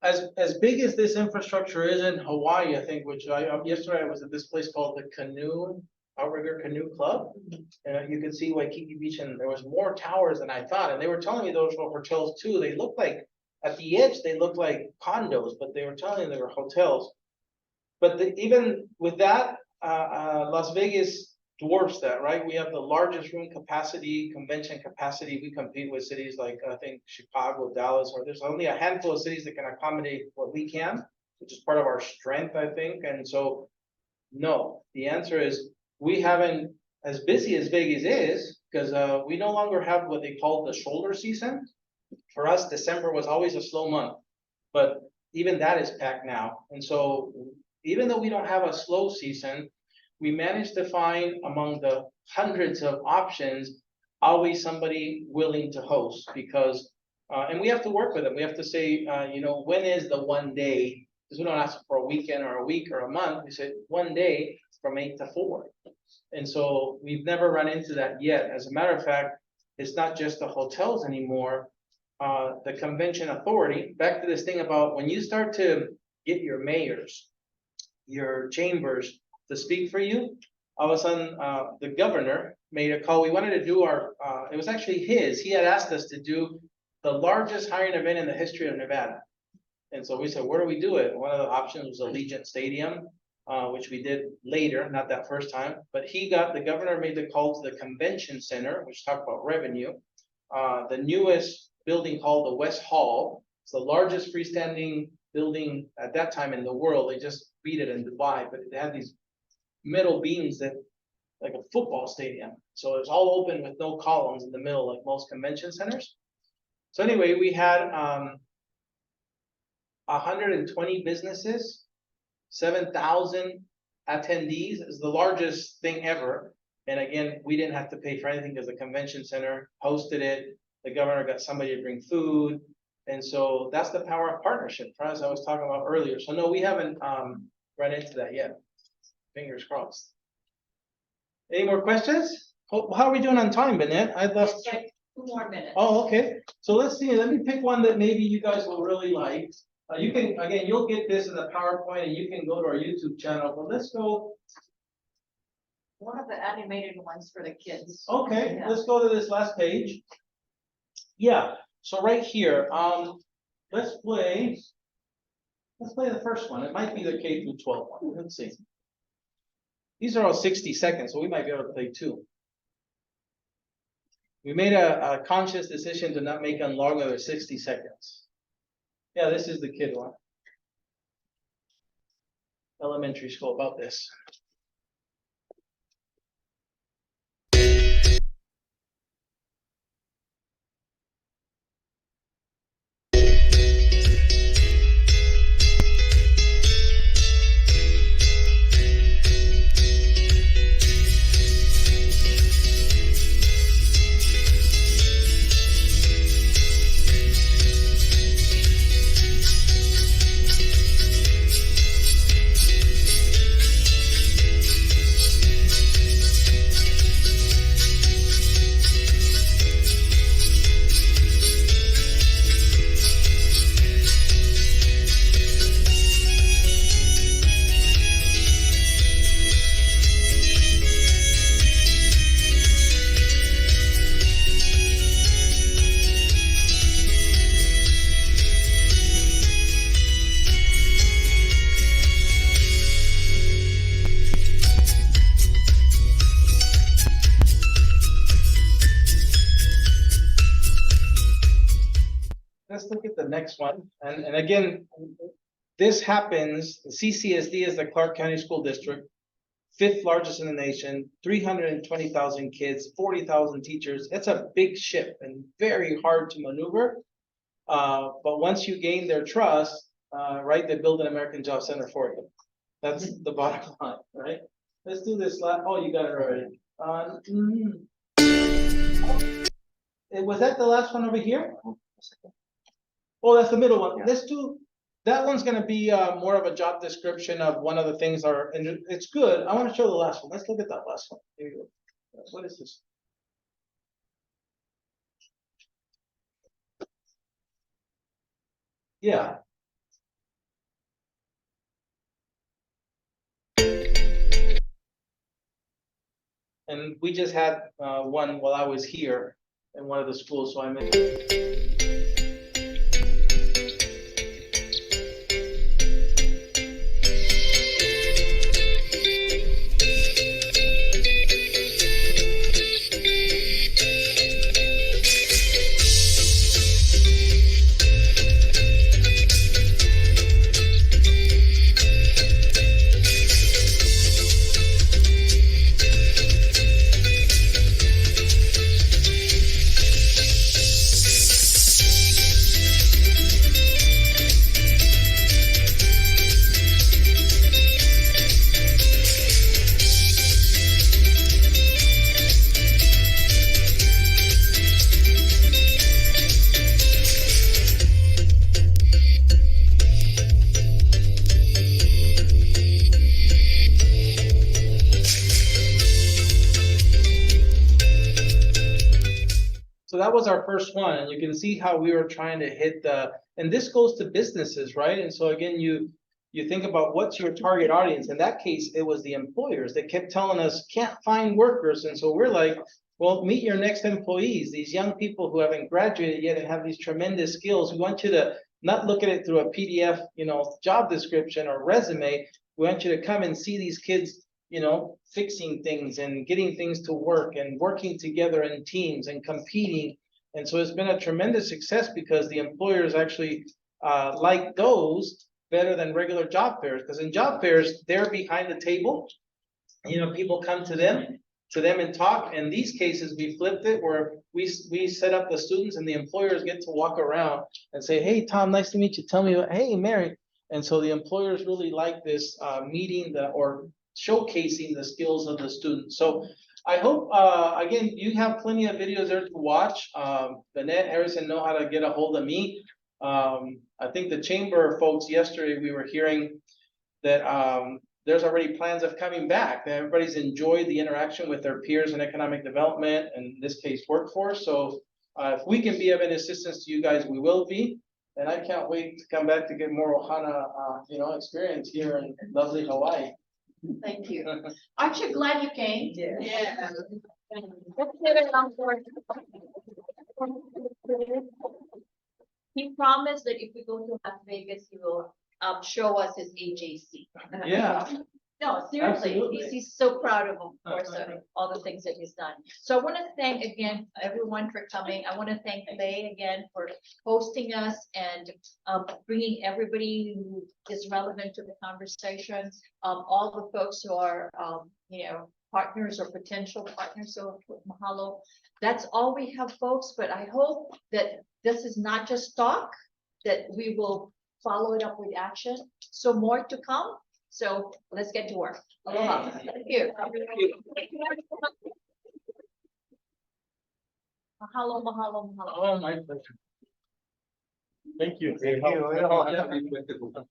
opportunity? As big as this infrastructure is in Hawaii, I think, which yesterday I was at this place called the Outrigger Canoe Club, and you could see Waikiki Beach, and there was more towers than I thought. And they were telling me those were hotels too. They looked like at the edge, they looked like condos, but they were telling me they were hotels. But even with that, Las Vegas dwarfs that, right? We have the largest room capacity, convention capacity. We compete with cities like, I think, Chicago, Dallas, or there's only a handful of cities that can accommodate what we can, which is part of our strength, I think. And so, no, the answer is we haven't, as busy as Vegas is, because we no longer have what they call the shoulder season. For us, December was always a slow month, but even that is packed now. And so even though we don't have a slow season, we managed to find among the hundreds of options, always somebody willing to host because, and we have to work with them. We have to say, when is the one day? Because we don't ask for a weekend or a week or a month. We said one day from 8 to 4. And so we've never run into that yet. As a matter of fact, it's not just the hotels anymore. The convention authority, back to this thing about when you start to get your mayors, your chambers to speak for you. All of a sudden, the governor made a call. We wanted to do it was actually he had asked us to do the largest hiring event in the history of Nevada. And so we said, where do we do it? One of the options was Allegiant Stadium, which we did later, not that first time. But the governor made the call to the convention center, which talked about revenue. The newest building called the West Hall. It's the largest freestanding building at that time in the world. They just beat it in Dubai, but it had these metal beams that like a football stadium. So it's all open with no columns in the middle, like most convention centers. So anyway, we had 120 businesses, 7,000 attendees. Is the largest thing ever. And again, we didn't have to pay for anything because the convention center hosted it. The governor got somebody to bring food. And so that's the power of partnership, as I was talking about earlier. So no, we haven't run into that yet. Fingers crossed. Any more questions? How are we doing on time, Bennett? I'd love It's like 2 more minutes. Oh, okay. So let's see. Let me pick one that maybe you guys will really like. You can, again, you'll get this in the PowerPoint and you can go to our YouTube channel, but let's go. One of the animated ones for the kids. Okay, Yeah. let's go to this last page. Yeah, so right here, let's play the first one. It might be the K through 12 one. Let's see. These are all 60 seconds, so we might be able to play 2. We made a conscious decision to not make them longer than 60 seconds. Yeah, this is the kid one. Elementary school about this. Let's look at the next one. And again, this happens, the CCSD is the Clark County School District, 5th largest in the nation, 320,000 kids, 40,000 teachers. It's a big ship and very hard to maneuver. But once you gain their trust, right, they build an American Job Center for you. That's the bottom line, right? Let's do this last, oh, you got it already. Was that the last one over here? Oh, that's the middle one. Yeah. Let's do, that one's gonna be more of a job description of one of the things and it's good. I wanna show the last one. Let's look at that last one. Here you go. What is this? Yeah. And we just had one while I was here in one of the schools, so I mentioned. So that was our first one, and you can see how we were trying to hit and this goes to businesses, right? And so again, you think about what's your target audience. In that case, it was the employers that kept telling us can't find workers. And so we're like, well, meet your next employees, these young people who haven't graduated yet and have these tremendous skills. We want you to not look at it through a PDF, job description or resume. We want you to come and see these kids, fixing things and getting things to work and working together in teams and competing. And so it's been a tremendous success because the employers actually like those better than regular job fairs. Because in job fairs, they're behind the table. People come to them and talk. In these cases, we flipped it where we set up the students and the employers get to walk around and say, hey, Tom, nice to meet you. Tell me, hey, Mary. And so the employers really like this meeting or showcasing the skills of the students. So I hope, again, you have plenty of videos there to watch. Bennett, Harrison know how to get a hold of me. I think the chamber folks yesterday, we were hearing that there's already plans of coming back. That everybody's enjoyed the interaction with their peers in economic development, and in this case, workforce. So if we can be of any assistance to you guys, we will be. And I can't wait to come back to get more Ohana, experience here in lovely Hawaii. Thank you. Aren't you glad you came? Yeah. He promised that if we go to Las Vegas, he will show us his AJC. Yeah. No, seriously, Absolutely. he's so proud of, course, of all the things that he's done. So I want to thank again everyone for coming. I want to thank Clay again for hosting us and bringing everybody who is relevant to the conversation. All the folks who are, partners or potential partners. So mahalo. That's all we have, folks. But I hope that this is not just talk, that we will follow it up with action. So more to come. So let's get to work. Aloha. Thank you. Mahalo, mahalo, mahalo. Oh, my pleasure. Thank you. Thank you.